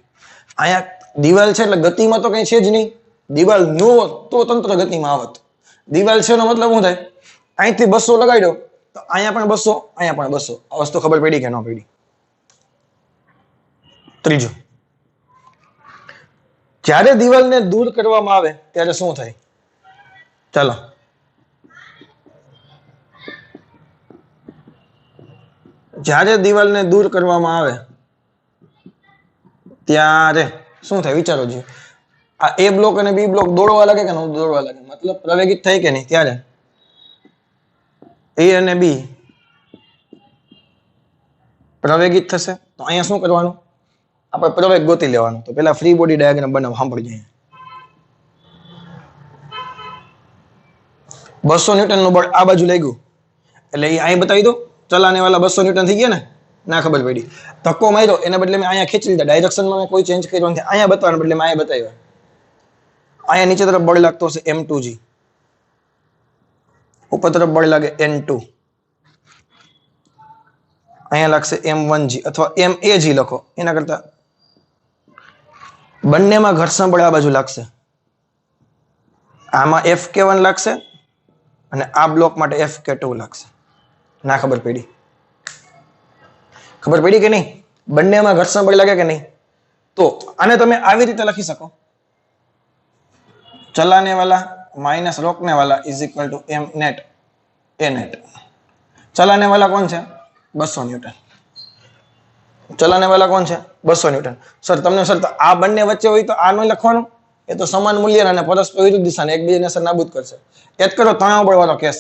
અહીંયા દિવાલ છે એટલે ગતિમાં તો કઈ છે જ નહીં. દિવાલ નો તો તંત્ર ગતિમાં આવત. દિવાલ છે એનો મતલબ શું થાય? અહીંથી 200 લગાડ્યો તો અહીંયા પણ 200, અહીંયા પણ 200. આ વસ્તુ ખબર પડી કે ન પડી? ત્રીજું, જ્યારે દિવાલને દૂર કરવામાં આવે ત્યારે શું થાય? ચાલો, જ્યારે દિવાલને દૂર કરવામાં આવે ત્યારે શું થાય? વિચારો જોઈએ. આ એ બ્લોક અને બી બ્લોક દોડવા લાગે કે ન દોડવા લાગે? મતલબ પ્રવેગિત થાય કે નહીં? ત્યારે એ અને બી પ્રવેગિત થશે. તો અહીંયા શું કરવાનું? આપણે પ્રવેગ ગોતી લેવાનો. તો પેલા ફ્રી બોડી ડાયાગ્રામ બનાવ, સાંભળી જાય. 200 ન્યૂટનનું બળ આ બાજુ લાગ્યું એટલે એ અહીં બતાવી દો. ચલાને વાળા 200 ન્યૂટન થઈ ગયા ને? ના ખબર પડી. ધક્કો માર્યો એના બદલે મેં અહીંયા ખેંચી લીધા. ડાયરેક્શનમાં મેં કોઈ ચેન્જ કર્યો નથી. અહીંયા બતાવવાના બદલે મેં અહીંયા બતાવ્યા. અહીંયા નીચે તરફ બળ લાગતો હશે M2G, ઉપર તરફ બળ લાગે N2, અહીંયા લાગશે M1G અથવા MAG લખો. એના કરતા બંનેમાં ઘર્ષણ બળ આ બાજુ લાગશે. આમાં FK1 લાગશે અને આ બ્લોક માટે FK2 લાગશે. ના ખબર પડી? ખબર પડી કે નહીં? બંનેમાં ઘર્ષણ બળ લાગે કે નહીં? તો આને તમે આવી રીતે લખી શકો, ચલાને વાલા માઇનસ રોકને વાલા is equal to M net A net. ચલાને વાલા કોણ છે? 200 ન્યૂટન. ચલાને વાલા કોણ છે? 200 ન્યૂટન. સર તમને સર આ બંને વચ્ચે હોય તો આ ન લખવાનું? એ તો સમાન મૂલ્ય અને પરસ્પર વિરુદ્ધ દિશાને એકબીજાને અસર નાબૂદ કરશે. એ જ કરો તણાવ બળ વાળો કેસ.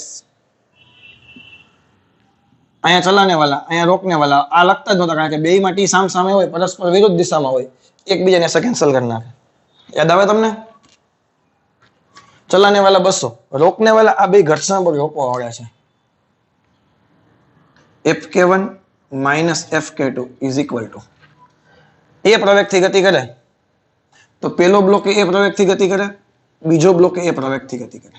અહીંયા ચલાને વાલા, અહીંયા રોકને વાલા, આ લખતા જ નહોતા કારણ કે બેયમાં ટી સામ સામે હોય, પરસ્પર વિરુદ્ધ દિશામાં હોય, એકબીજાને અસર કેન્સલ કરી નાખે. યાદ આવે તમને? ચલાને વાલા 200, રોકને વાલા આ બે ઘર્ષણ બળ રોકવા વાળા છે. FK1 minus FK2 is equal to એ પ્રવેગથી ગતિ કરે તો પેલો બ્લોક એ પ્રવેગથી ગતિ કરે, બીજો બ્લોક એ પ્રવેગથી ગતિ કરે.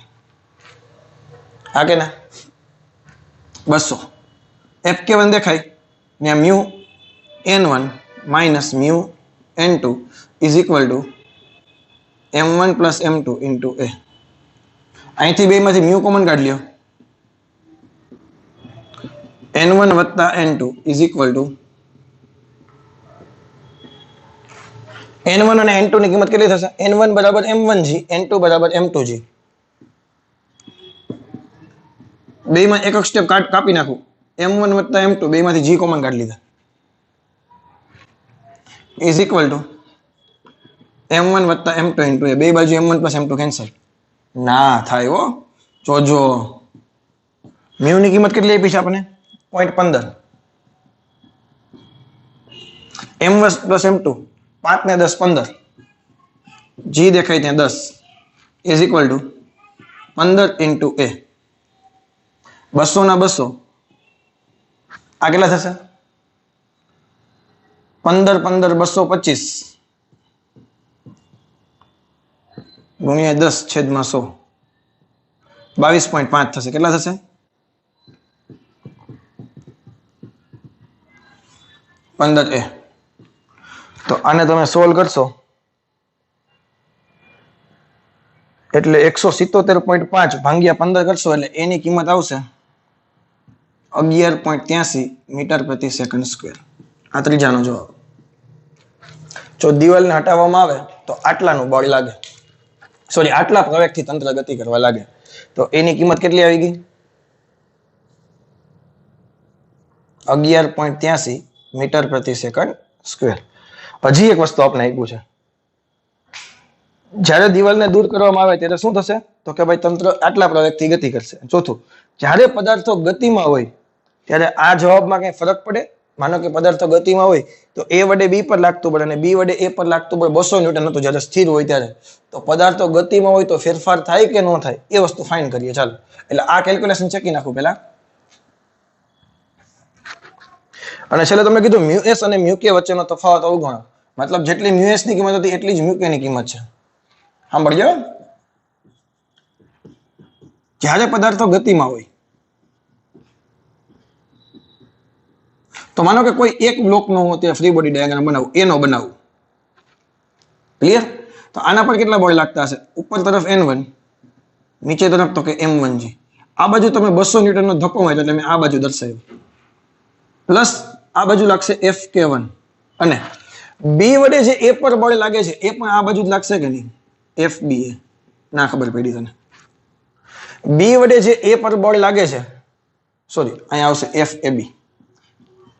હા કે ના? 200 FK1 દેખાય ત્યાં mu N1 minus mu N2 is equal two M1 plus M2 into A. અહીંથી બેમાંથી મ્યુ કોમન કાઢી લ્યો. N1 વત્તા N2 is equal two N1 અને N2 ની કિંમત કેટલી થશે? N1 બરાબર M1G, N2 બરાબર M2G. બેમાં એક એક સ્ટેપ કાપી નાખું. M1 વત્તા M2 બેમાંથી G કોમન કાઢી લીધા ઇઝ ઇક્વલ ટુ M1 વત્તા M2 ઇન્ટુ A. બે બાજુ M1 પ્લસ M2 કેન્સલ. ના થાય હો, જોજો. મ્યુ ની કિંમત કેટલી આપી છે આપણે? 0.15. M1 પ્લસ M2 5 ને 10 15. G દેખાય ત્યાં 10 is equal two 15 into A. 200 ના 200 આ કેટલા થશે? 15 15 225 ગુણ્યા 10 છેદમાં 100 22.5 થશે. કેટલા થશે? 15 a તો આને તમે સોલ્વ કરશો એટલે 177.5 ભાગ્યા 15 કરશો એટલે એની કિંમત આવશે 11.83 મીટર પ્રતિ સેકન્ડ સ્ક્વેર. આ ત્રીજાનો જવાબ. જો દિવાલને હટાવવામાં આવે તો આટલાનું બળ લાગે, સોરી આટલા પ્રવેગથી તંત્ર ગતિ કરવા લાગે, તો એની કિંમત કેટલી આવી ગઈ? 11.83 મીટર પ્રતિ સેકન્ડ સ્ક્વેર. હજી એક વસ્તુ આપણે આપ્યું છે, જ્યારે દિવાલને દૂર કરવામાં આવે ત્યારે શું થશે? તો કે ભાઈ તંત્ર આટલા પ્રવેગથી ગતિ કરશે. ચોથું, જ્યારે પદાર્થો ગતિમાં હોય ત્યારે આ જવાબમાં કઈ ફરક પડે? માનો કે પદાર્થો ગતિમાં હોય તો A વડે B પર લાગતું બળ અને B વડે A પર લાગતું બળ 200 ન્યૂટન હતું જ્યારે સ્થિર હોય ત્યારે. તો પદાર્થો ગતિમાં હોય તો ફેરફાર થાય કે ન થાય એ વસ્તુ ફાઇન કરીએ. ચાલો, એટલે આ કેલ્ક્યુલેશન ચેકી નાખું પેલા. અને છેલ્લે તમે કીધું મ્યુ s અને મ્યુ k વચ્ચેનો તફાવત અવગણો. મતલબ જેટલી મ્યુ s ની કિંમત હતી એટલી જ મ્યુ k ની કિંમત છે. સાંભળજો, જ્યારે પદાર્થો ગતિમાં હોય તો માનો કે કોઈ એક બ્લોકનો હું ત્યાં ફ્રી બોડી ડાયાગ્રામ બનાવું, એનો બનાવું. ક્લિયર? તો આના પર કેટલા બળ લાગતા હશે? ઉપર તરફ N1, નીચે તરફ તો કે M1G. આ બાજુ તમે 200 ન્યૂટનનો ધક્કો માર્યો એટલે મેં આ બાજુ દર્શાવ્યું. પ્લસ આ બાજુ લાગશે Fk1 અને B વડે જે A પર બળ લાગે છે એ પણ આ બાજુ જ લાગશે કે નહીં? FBA. ના ખબર પડી તને. B વડે જે A પર બળ લાગે છે, સોરી અહીંયા આવશે FAB.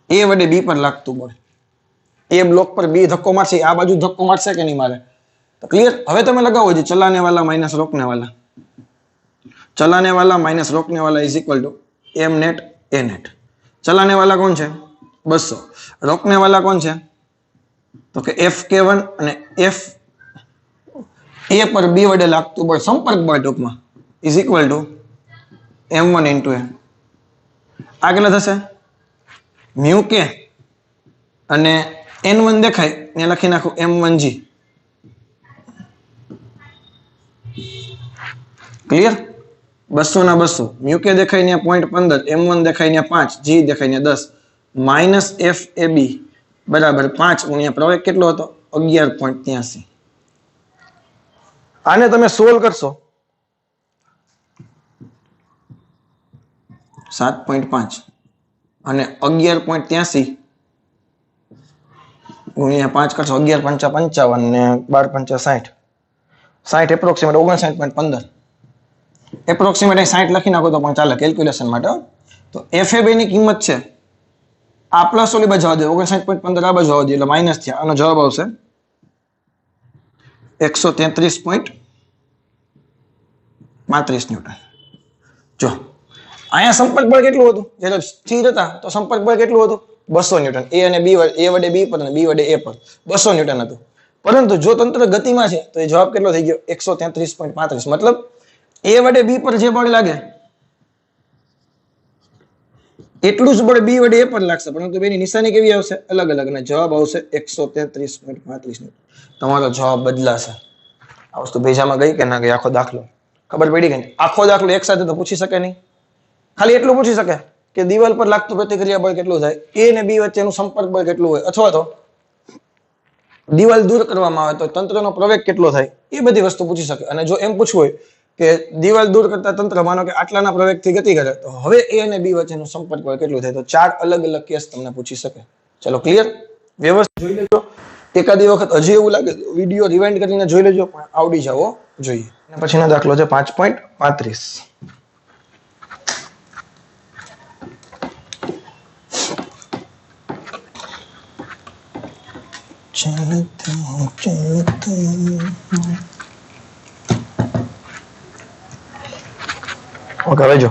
A વડે B પર લાગતું બળ, A બ્લોક પર B ધક્કો મારશે, આ બાજુ ધક્કો મારશે કે નહીં મારે? તો ક્લિયર? હવે તમે લગાવો છે ચલાને વાલા માઇનસ રોકને વાલા. ચલાને વાલા માઇનસ રોકને વાલા is equal to M net A net. ચલાने वाला कौन है? 200. रोकने वाला कौन है? तो के Fk1 અને F A पर B वडे लागતું બળ, સંપર્ક બળ ટૂંકમાં, is equal two M1 into A. આ કેટલા થશે? મ્યુ K અને N1 દેખાય ને લખી નાખું M1G. ક્લિયર? 200 ના 200, મ્યુ K દેખાય ને 0.15, M1 દેખાય ને 5, G દેખાય ને 10, માઇનસ FAB બરાબર 5 ગુણ્યા પ્રવેગ કેટલો હતો? 11.83. આને તમે સોલ્વ કરશો 7.5 અને 11.83 ગુણ્યા 5 કરશો 11 પંચા 55 ને 12 પંચા 60, 60 એપ્રોક્સિમેટ 59.15. એપ્રોક્સિમેટ 60 લખી નાખો તો પણ ચાલે કેલ્ક્યુલેશન માટે. તો FAB ની કિંમત છે આ પ્લસ ઓલી બાજુ જવા દે 59.15 આ બાજુ જવા દે એટલે માઇનસ થયા. આનો જવાબ આવશે 133.35 ન્યૂટન. જો અહીંયા સંપર્ક બળ કેટલું હતું? જ્યારે સ્થિર હતા તો સંપર્ક બળ કેટલું હતું? 200 ન્યૂટન. A અને B વડે, A વડે B પર અને B વડે A પર 200 ન્યૂટન હતું. પરંતુ જો તંત્ર ગતિમાં છે તો એ જવાબ કેટલો થઈ ગયો? 133.35. મતલબ A વડે B પર જે બળ લાગે એટલું જ બળ B વડે A પર લાગશે, પરંતુ બેની નિશાની કેવી આવશે? અલગ અલગ, અને જવાબ આવશે 133.35. તમારો જવાબ બદલાશે. આ વસ્તુ ભેજામાં ગઈ કે ના ગઈ? આખો દાખલો ખબર પડી ગઈ? આખો દાખલો એક સાથે તો પૂછી શકે નહીં, ખાલી એટલું પૂછી શકે કે દિવાલ પર લાગતું પ્રતિક્રિયા બળ કેટલું થાય, A અને B વચ્ચેનું સંપર્ક બળ કેટલું હોય, અથવા તો દિવાલ દૂર કરવામાં આવે તો તંત્રનો પ્રવેગ કેટલો થાય, એ બધી વસ્તુ પૂછી શકે. અને જો એમ પૂછવું હોય કે દિવાલ દૂર કરતા તંત્ર માનો કે આટલાના પ્રવેગથી ગતિ કરે તો હવે A અને B વચ્ચેનું સંપર્ક બળ કેટલું થાય, તો 4 અલગ અલગ કેસ તમને પૂછી શકે. ચલો ક્લિયર? વ્યવસ્થિત જોઈ લેજો. એકાદી વખત હજી એવું લાગે વિડીયો રિવાઇન્ડ કરીને જોઈ લેજો, પણ આવડી જવો જોઈએ. અને પછીનો દાખલો છે 5.35. હવે જો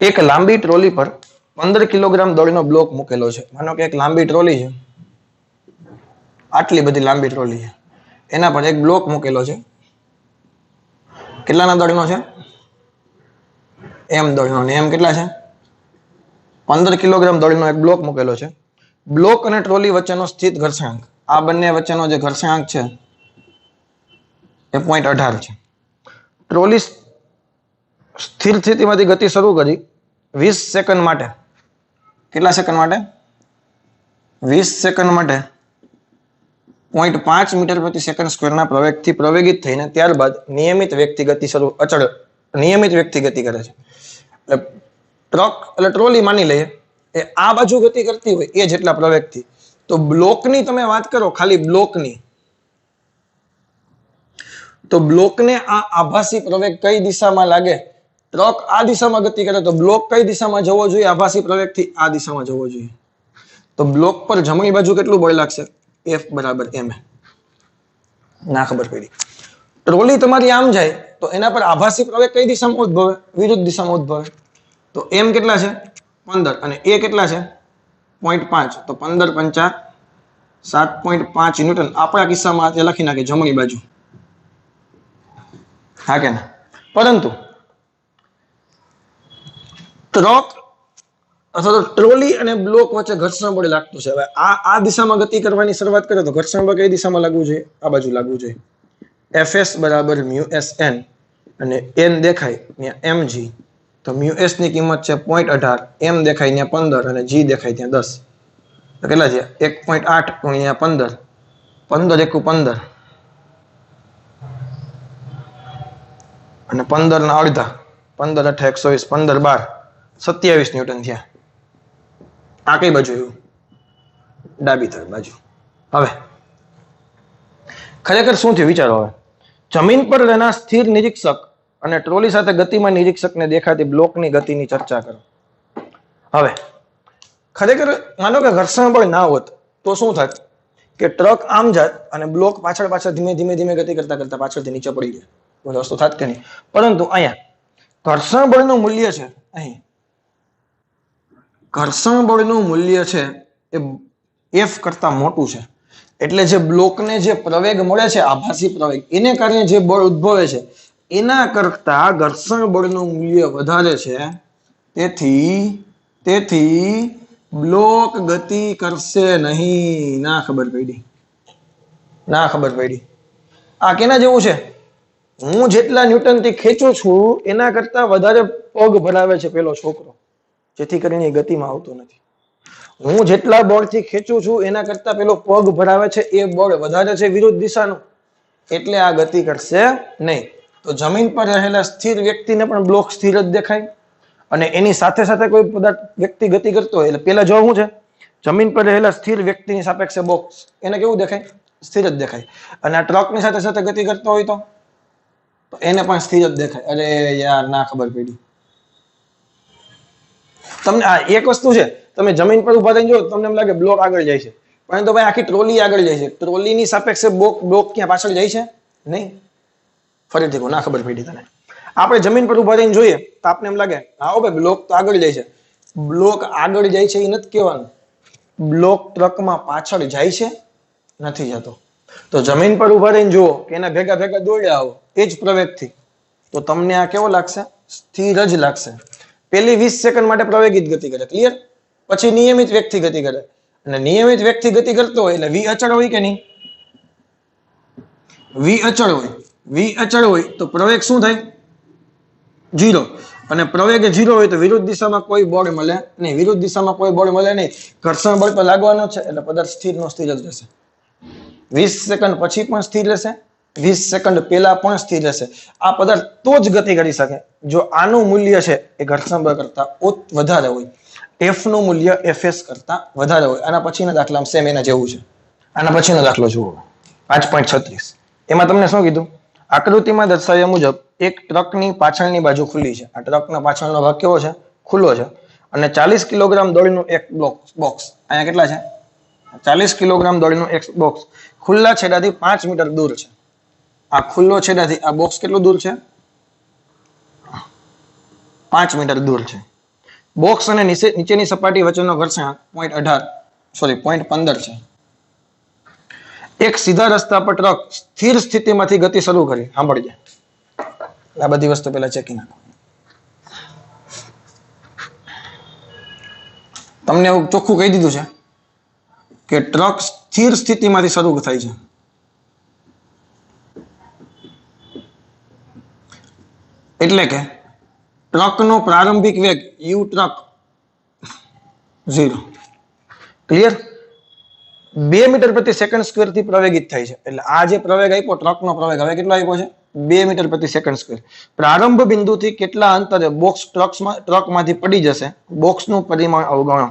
એક લાંબી ટ્રોલી પર 15 કિલોગ્રામ દળનો બ્લોક મૂકેલો છે. માનો કે એક લાંબી ટ્રોલી છે, આટલી બધી લાંબી ટ્રોલી છે, એના પર એક બ્લોક મૂકેલો છે. કેટલાના દળનો છે? M દળનો. ને M કેટલા છે? 15 કિલોગ્રામ દળનો એક બ્લોક મૂકેલો છે. બ્લોક અને ટ્રોલી વચ્ચેનો સ્થિત ઘર્ષણાંક, આ બંને વચ્ચેનો જે ઘર્ષણાંક છે એ 0.18 છે. ટ્રોલી સ્થિર સ્થિતિમાંથી ગતિ શરૂ કરી 20 સેકન્ડ માટે, કેટલા સેકન્ડ માટે? 20 સેકન્ડ માટે 0.5 મીટર પ્રતિ સેકન્ડ સ્ક્વેરના પ્રવેગથી પ્રવેગિત થઈને ત્યારબાદ નિયમિત વ્યક્તિ ગતિ શરૂ અચળ નિયમિત વ્યક્તિ ગતિ કરે છે. એટલે ટ્રક એટલે ટ્રોલી માની લઈએ એ આ બાજુ ગતિ કરતી હોય એ જેટલા પ્રવેગથી, તો બ્લોકની તમે વાત કરો, ખાલી બ્લોકની, તો બ્લોકને આ આભાસી પ્રવેગ કઈ દિશામાં લાગે? ટ્રક આ દિશામાં ગતિ કરે તો બ્લોક કઈ દિશામાં જવો જોઈએ? આભાસી પ્રવેગથી આ દિશામાં જવો જોઈએ. તો બ્લોક પર જમણી બાજુ કેટલું બળ લાગશે? F બરાબર ma. ના ખબર પડી. ટ્રોલી તમારી આમ જાય તો એના પર આભાસી પ્રવેગ કઈ દિશામાં ઉદ્ભવે? વિરુદ્ધ દિશામાં ઉદ્ભવે. તો m કેટલા છે? 15 અને a કેટલા છે? 0.5. તો 15 5 7.5 ન્યૂટન. આપણા કિસ્સામાં તે લખી નાખે જમણી બાજુ. હા કે ના? પરંતુ ટ્રક અથવા તો ટ્રોલી અને બ્લોક વચ્ચે ઘર્ષણ બળ લાગતું છે. હવે આ દિશામાં ગતિ કરવાની શરૂઆત કરે તો ઘર્ષણ બળ કઈ દિશામાં લાગવું જોઈએ? આ બાજુ લાગવું જોઈએ. Fs બરાબર μsn અને n દેખાય ત્યાં mg. તો μs ની કિંમત છે 0.18, m દેખાય ત્યાં 15 અને g દેખાય ત્યાં 10. તો કેટલા છે? 1.8 ગુણ્યા 15, 15 એકુ 15 અને 15 ના અડધા, 15 8 120, 15 12 27 ન્યૂટન થયા. આ કઈ બાજુ આવ્યું? ડાબી તરફ બાજુ. હવે ખરેખર શું થયું વિચારો. હવે જમીન પર રહેનાર સ્થિર નિરીક્ષક અને ટ્રોલી સાથે ગતિમાન નિરીક્ષકને દેખાતી બ્લોકની ગતિની ચર્ચા કરો. હવે ખરેખર માનો કે ઘર્ષણ બળ ના હોત તો શું થાત કે ટ્રક આમ જાત અને બ્લોક પાછળ પાછળ ધીમે ધીમે ધીમે ગતિ કરતા કરતા પાછળથી નીચે પડી જાય. કોઈ વસ્તુ થાત કે નહીં? પરંતુ અહીંયા ઘર્ષણ બળનું મૂલ્ય છે, અહીં ઘર્ષણ બળનું મૂલ્ય છે એ F કરતા મોટું છે. એટલે જે બ્લોકને જે પ્રવેગ મળે છે, આભાસી પ્રવેગ, એને કારણે જે બળ ઉદ્ભવે છે એના કરતા ઘર્ષણ બળનું મૂલ્ય વધારે છે. તેથી બ્લોક ગતિ કરશે નહીં. ના ખબર પડી? ના ખબર પડી? આ કેના જેવું છે? હું જેટલા ન્યૂટન થી ખેંચું છું એના કરતા વધારે પગ ભરાવે છે પેલો છોકરો, જેથી કરીને ગતિમાં આવતો નથી. હું જેટલા બળથી ખેંચું છું એના કરતા પેલો પગ ભરાવે છે એ બળ વધારે છે વિરુદ્ધ દિશાનું, એટલે આ ગતિ કરશે નહીં. તો જમીન પર રહેલા સ્થિર વ્યક્તિને પણ બ્લોક સ્થિર જ દેખાય અને એની સાથે સાથે કોઈ પદાર્થ વ્યક્તિ ગતિ કરતો હોય એટલે પેલા જો શું છે, જમીન પર રહેલા સ્થિર વ્યક્તિની સાપેક્ષે બોક્સ એને કેવું દેખાય? સ્થિર જ દેખાય. અને આ ટ્રકની સાથે સાથે ગતિ કરતો હોય તો એને પણ સ્થિર જ દેખાય. અરે યાર, ના ખબર પડી તમને. આ એક વસ્તુ છે, તમે જમીન પર ઉભા થઈને જો તમને એમ લાગે બ્લોક આગળ જાય છે, પરંતુ ભાઈ આખી ટ્રોલી આગળ જાય છે. ટ્રોલીની સાપેક્ષે બ્લોક ક્યાં પાછળ જાય છે? નહીં. ફરીથી કહું, ના ખબર પડી તને. આપણે જમીન પર ઉભા થઈને જોઈએ તો આપણે એમ લાગે હા ભાઈ બ્લોક તો આગળ જાય છે. બ્લોક આગળ જાય છે એ નથી કહેવાનું, બ્લોક ટ્રકમાં પાછળ જાય છે, નથી જતો. તો જમીન પર ઉભા રહીને જુઓ કે એના ભેગા ભેગા દોડ્યા આવો એ જ પ્રવેગથી, તો તમને આ કેવો લાગશે? સ્થિર જ લાગશે. પેલી 20 સેકન્ડ માટે પ્રવેગિત ગતિ કરે, ક્લિયર? પછી નિયમિત વ્યક્તિ ગતિ કરે, અને નિયમિત વ્યક્તિ ગતિ કરતો હોય એટલે v અચળ હોય કે નહીં? v અચળ હોય. v અચળ હોય તો પ્રવેગ શું થાય? 0. અને પ્રવેગ 0 હોય તો વિરુદ્ધ દિશામાં કોઈ બળ મળે નહીં. વિરુદ્ધ દિશામાં કોઈ બળ મળે નહીં. ઘર્ષણ બળ તો લાગવાનો છે એટલે પદાર્થ સ્થિર નો સ્થિર જ રહેશે. 20 સેકન્ડ પછી પણ સ્થિર રહેશે, 20 સેકન્ડ પહેલા પણ સ્થિર રહેશે. આ પદાર્થ તો જ ગતિ કરી શકે જો આનું મૂલ્ય છે એ ઘર્ષણ બળ કરતા વધારે હોય. F નું મૂલ્ય Fs કરતા વધારે હોય. આના પછીના દાખલામાં સેમ એના જેવું છે. આના પછીનો દાખલો જુઓ, 5.36. એમાં તમને શું કીધું? આકૃતિમાં દર્શાવ્યા મુજબ એક ટ્રકની પાછળની બાજુ ખુલ્લી છે. આ ટ્રકનો પાછળનો ભાગ કેવો છે? ખુલ્લો છે. અને 40 કિલોગ્રામ દળનું એક બોક્સ, અહીંયા કેટલા છે? 40 કિલોગ્રામ દળનું એક બોક્સ ખુલ્લા છેડાથી 5 મીટર દૂર છે. આ ખુલ્લો છેડાથી આ બોક્સ કેટલું દૂર છે? 5 મીટર દૂર છે. બોક્સ અને નીચેની સપાટી વચ્ચેનો ઘર્ષણ 0.15 છે. એક સીધા રસ્તા પર ટ્રક સ્થિર સ્થિતિમાંથી ગતિ શરૂ કરી. સાંભળજે, આ બધી વસ્તુ પહેલા ચેકી નાખો. તમને એવું ચોખ્ખું કહી દીધું છે કે ટ્રક સ્થિર સ્થિતિમાંથી શરૂ થાય છે. એટલે કે ટ્રકનો પ્રારંભિક વેગ u ટ્રક 0. ક્લિયર? 2 મીટર પ્રતિ સેકન્ડ સ્ક્વેર થી પ્રવેગિત થાય છે. એટલે આ જે પ્રવેગ આપ્યો ટ્રકનો પ્રવેગ હવે કેટલો આપ્યો છે? 2 મીટર પ્રતિ સેકન્ડ સ્ક્વેર. પ્રારંભ બિંદુથી કેટલા અંતરે બોક્સ ટ્રકમાંથી પડી જશે? બોક્સનું પરિમાણ અવગણો.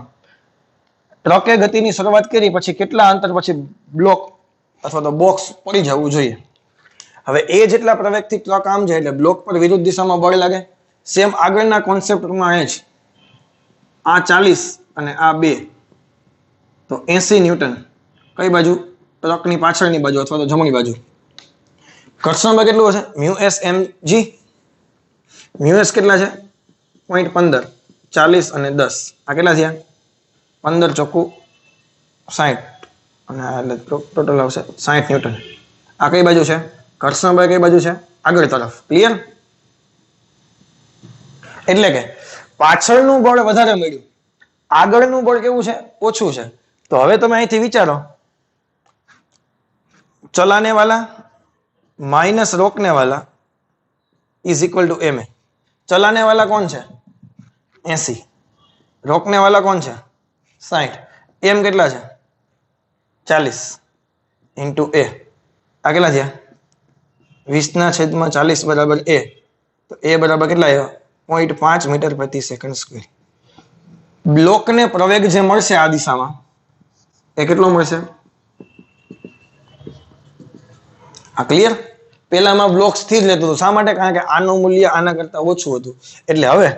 ટ્રકે ગતિની શરૂઆત કરી પછી કેટલા અંતર પછી બ્લોક અથવા તો બોક્સ પડી જવું જોઈએ? હવે એ જેટલા પ્રવેગથી ટ્રક આમ જાય એટલે બ્લોક પર વિરુદ્ધ દિશામાં બળ લાગે. સેમ આગળના કોન્સેપ્ટ પ્રમાણે જ આ 40 અને આ 2 તો 80 ન્યૂટન કઈ બાજુ? ટ્રકની પાછળની બાજુ અથવા તો જમણી બાજુ. ઘર્ષણ બળ કેટલું હશે? Mu s mg. મ્યુએસ કેટલા છે? 0.15. 40 અને 10 આ કેટલા થયા? 15 ચોખ્ખું 60 અને આ એટલે ટોટલ આવશે 60 ન્યૂટન. આ કઈ બાજુ છે? ઘર્ષણ બળ કઈ બાજુ છે? આગળ તરફ. ક્લિયર? એટલે કે પાછળનું બળ વધારે મળ્યું, આગળનું બળ કેવું છે? ઓછું છે. તો હવે તમે અહીંથી વિચારો, ચલાને વાલા માઇનસ રોકને વાલા is equal to M A. चलाने वाला कौन है? 80. रोकने वाला कौन है? 60. एम કેટલા છે? 40 ઇન્ટુ એ. આ કેટલા થયા? 20/40 બરાબર એ. તો એ બરાબર કેટલા આવ્યો? 0.5 મીટર પ્રતિ સેકન્ડ સ્ક્વેર. બ્લોકને પ્રવેગ જે મળશે આ દિશામાં એ કેટલો મળશે? આ ક્લિયર? પેલામાં બ્લોક સ્થિર રહેતું હતું. શા માટે? કારણ કે આનું મૂલ્ય આના કરતા ઓછું હતું. એટલે હવે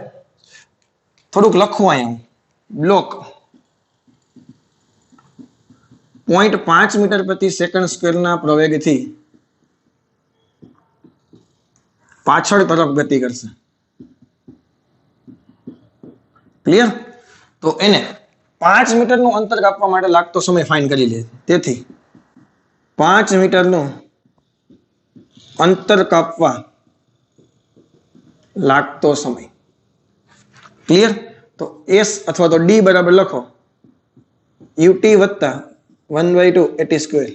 થોડુંક લખવું અહીંયા. બ્લોક 0.5 મીટર પ્રતિ સેકન્ડ સ્ક્વેરના પ્રવેગથી પાછળ તરફ ગતિ કરશે. ક્લિયર? તો એને 5 મીટરનું અંતર કાપવા માટે લાગતો સમય ફાઇન કરી લે. તેથી 5 મીટરનું અંતર કાપવા લાગતો સમય. ક્લિયર? તો એસ અથવા તો ડી બરાબર લખો ut વત્તા 1/2 at સ્ક્વેર.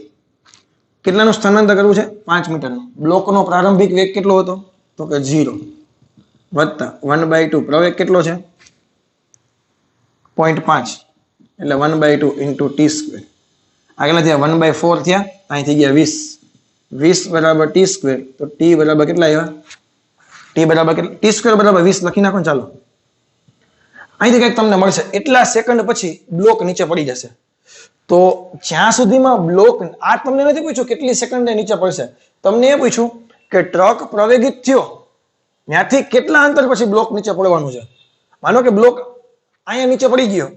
કેટલાનું સ્થાનાંતર કરવું છે? 5 મીટરનું. બ્લોકનો પ્રારંભિક વેગ કેટલો હતો? તો કે 0 વત્તા 1/2. પ્રવેગ કેટલો છે? 0.5 એટલે 1/2 ઇન્ટુ ટી સ્ક્વેર. આ કેટલા થયા? 1/4 થયા. અહીં થઈ ગયા 20. 20 બરાબર ટી સ્ક્વેર. તો ટી બરાબર કેટલા આવ્યા? ટી બરાબર કેટલા? ટી સ્ક્વેર બરાબર 20 લખી નાખો. ચાલો અહીંથી કંઈક તમને મળશે. એટલા સેકન્ડ પછી બ્લોક નીચે પડી જશે. તો જ્યાં સુધીમાં બ્લોક, આ તમને નથી પૂછ્યું કેટલી સેકન્ડે નીચે પડશે, તમને એ પૂછ્યું કે ટ્રક પ્રવેગિત થયો ત્યાંથી કેટલા અંતર પછી બ્લોક નીચે પડવાનું છે. માનો કે બ્લોક અહીંયા નીચે પડી ગયો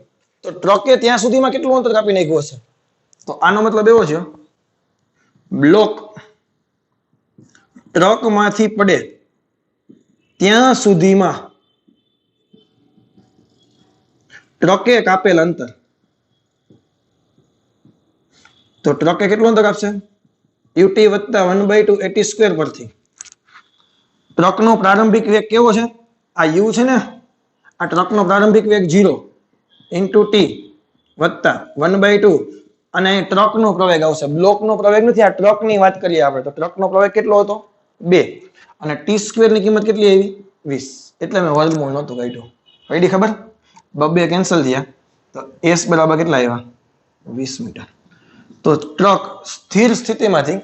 તો ટ્રકે ત્યાં સુધીમાં કેટલું અંતર કાપી નાખ્યું હશે. તો આનો મતલબ એવો છે બ્લોક ટ્રકમાંથી પડે ત્યાં સુધીમાં ટ્રકે કાપેલ અંતર. તો ટ્રકે કેટલું અંતર કાપશે? ut વત્તા 1/2 at સ્ક્વેર પરથી. ટ્રકનો પ્રારંભિક વેગ કેવો છે? આ u છે ને, આ ટ્રકનો પ્રારંભિક વેગ 0 ઇન્ટુ ટી વત્તા 1/2 અને ટ્રકનો પ્રવેગ આવશે. બ્લોકનો પ્રવેગ નથી, આ ટ્રકની વાત કરીએ આપણે. તો ટ્રકનો પ્રવેગ કેટલો હતો? 2 અને ટી સ્ક્વેર ની કિંમત કેટલી આવી? 20. એટલે મેં વર્ગમૂળ નહોતું કાઢ્યું. પડી ખબર? 2 કેન્સલ થયા. તો s બરાબર કેટલા આવ્યા? 20 મીટર. તો ટ્રક સ્થિર સ્થિતિમાંથી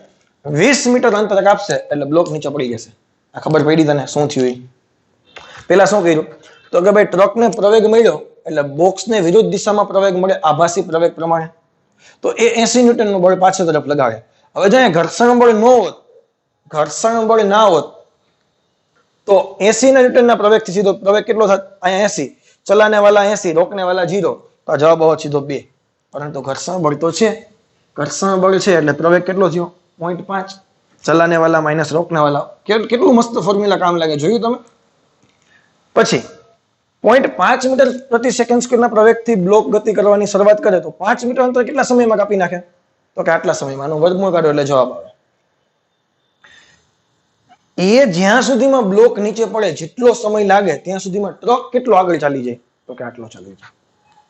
20 મીટર અંતર કાપશે એટલે બ્લોક નીચે પડી જશે. આ ખબર પડી તને શું થયું? પેલા શું કર્યું? તો કે ભાઈ ટ્રકને પ્રવેગ મળ્યો એટલે બોક્સને વિરુદ્ધ દિશામાં પ્રવેગ મળે આભાસી પ્રવેગ પ્રમાણે. તો એ 80 ન્યૂટનનું બળ પાછળ તરફ લગાડે. હવે જો ઘર્ષણ બળ ન હોત, ઘર્ષણ બળ ના હોત તો 80 ન્યૂટનના પ્રવેગથી સીધો પ્રવેગ કેટલો થાત? અહીંયા 80. ચલાને વાલા 80, રોકને વાલા 0. તો જવાબ આવો સીધો 2. પરંતુ ઘર્ષણ બળ તો છે, ઘર્ષણ બળ છે એટલે પ્રવેગ કેટલો થયો? 0.5. ચલાને વાલા માઇનસ રોકને વાલા. કેટલું મસ્ત ફોર્મ્યુલા કામ લાગે, જોયું તમે? પછી 0.5 મીટર પ્રતિ સેકન્ડ સ્ક્વેરના પ્રવેગથી બ્લોક ગતિ કરવાની શરૂઆત કરે તો 5 મીટર અંતર કેટલા સમયમાં કાપી નાખે? તો કે આટલા સમયમાં. આનું વર્ગમૂળ કાઢો એટલે જવાબ આવે. એ જ્યાં સુધીમાં બ્લોક નીચે પડે જેટલો સમય લાગે ત્યાં સુધીમાં ટ્રક કેટલો આગળ ચાલી જાય? તો કે આટલો ચાલી જાય.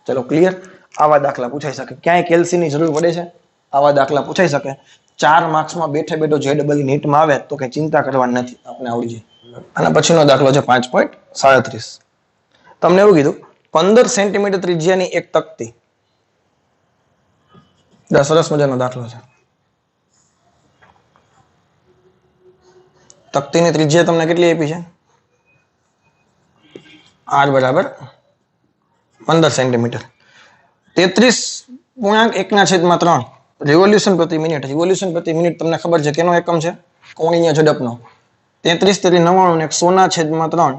ચલો ક્લિયર? આવા દાખલા પૂછાઈ શકે. ક્યાંય કેલ્સીની જરૂર પડે છે? આવા દાખલા પૂછાઈ શકે. 4 માર્ક્સમાં બેઠે બેઠો JEE નીટમાં આવે તો કઈ ચિંતા કરવાની નથી, આપણે આવડી જાય. આના પછીનો દાખલો છે 5.37. તમને એવું કીધું 15 સેન્ટીમીટર ત્રિજ્યાની એક તકતી સરસ મજાનો દાખલો છે. તકતીની ત્રિજ્યા તમને કેટલી આપી છે? r બરાબર 15 સેન્ટીમીટર. 33.1/3 રિવોલ્યુશન પ્રતિ મિનિટ. રિવોલ્યુશન પ્રતિ મિનિટ તમને ખબર છે કેનો એકમ છે? કોણીય ઝડપનો. 33.99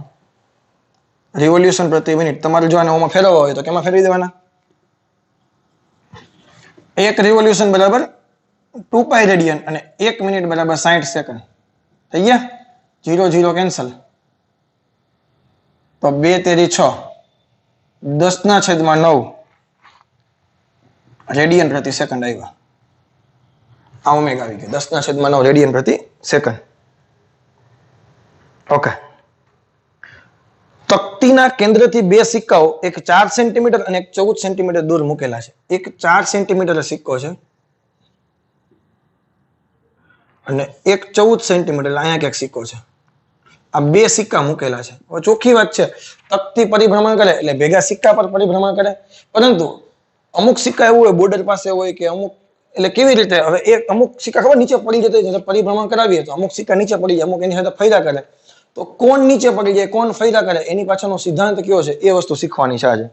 રિવોલ્યુશન પ્રતિ મિનિટ. તમારે જો આને ઓમાં ફેરવવા હોય તો કેમાં ફેરવી દેવાના? એક રિવોલ્યુશન બરાબર 2π રેડિયન અને 1 મિનિટ બરાબર 60 સેકન્ડ. થઈ ગયા? 0 0 કેન્સલ. તો 2 તેરી 6 10/9 રેડિયન પ્રતિ સેકન્ડ આવ્યા. આ ઓમેગા આવી ગયો 10/9 રેડિયન પ્રતિ સેકન્ડ. ઓકે. તકતીના કેન્દ્રથી બે સિક્કાઓ એક 4 સેન્ટીમીટર અને એક 14 સેન્ટીમીટર દૂર મૂકેલા છે. એક 4 સેન્ટીમીટર સિક્કો છે અને એક 14 સેન્ટીમીટર અહીંયા ક્યાંક સિક્કો છે. આ બે સિક્કા મૂકેલા છે. હવે ચોખ્ખી વાત છે, તકતી પરિભ્રમણ કરે એટલે ભેગા સિક્કા પર પરિભ્રમણ કરે. પરંતુ અમુક સિક્કા એવું હોય બોર્ડર પાસે હોય કે અમુક, એટલે કેવી રીતે હવે એક અમુક સિક્કા ખબર નીચે પડી જતા પરિભ્રમણ કરાવીએ તો અમુક સિક્કા નીચે પડી જાય, અમુક એની સાથે ફર્યા કરે. તો કોણ નીચે પડી જાય, કોણ ફર્યા કરે, એની પાછળનો સિદ્ધાંત કયો છે એ વસ્તુ શીખવાની છે આજે.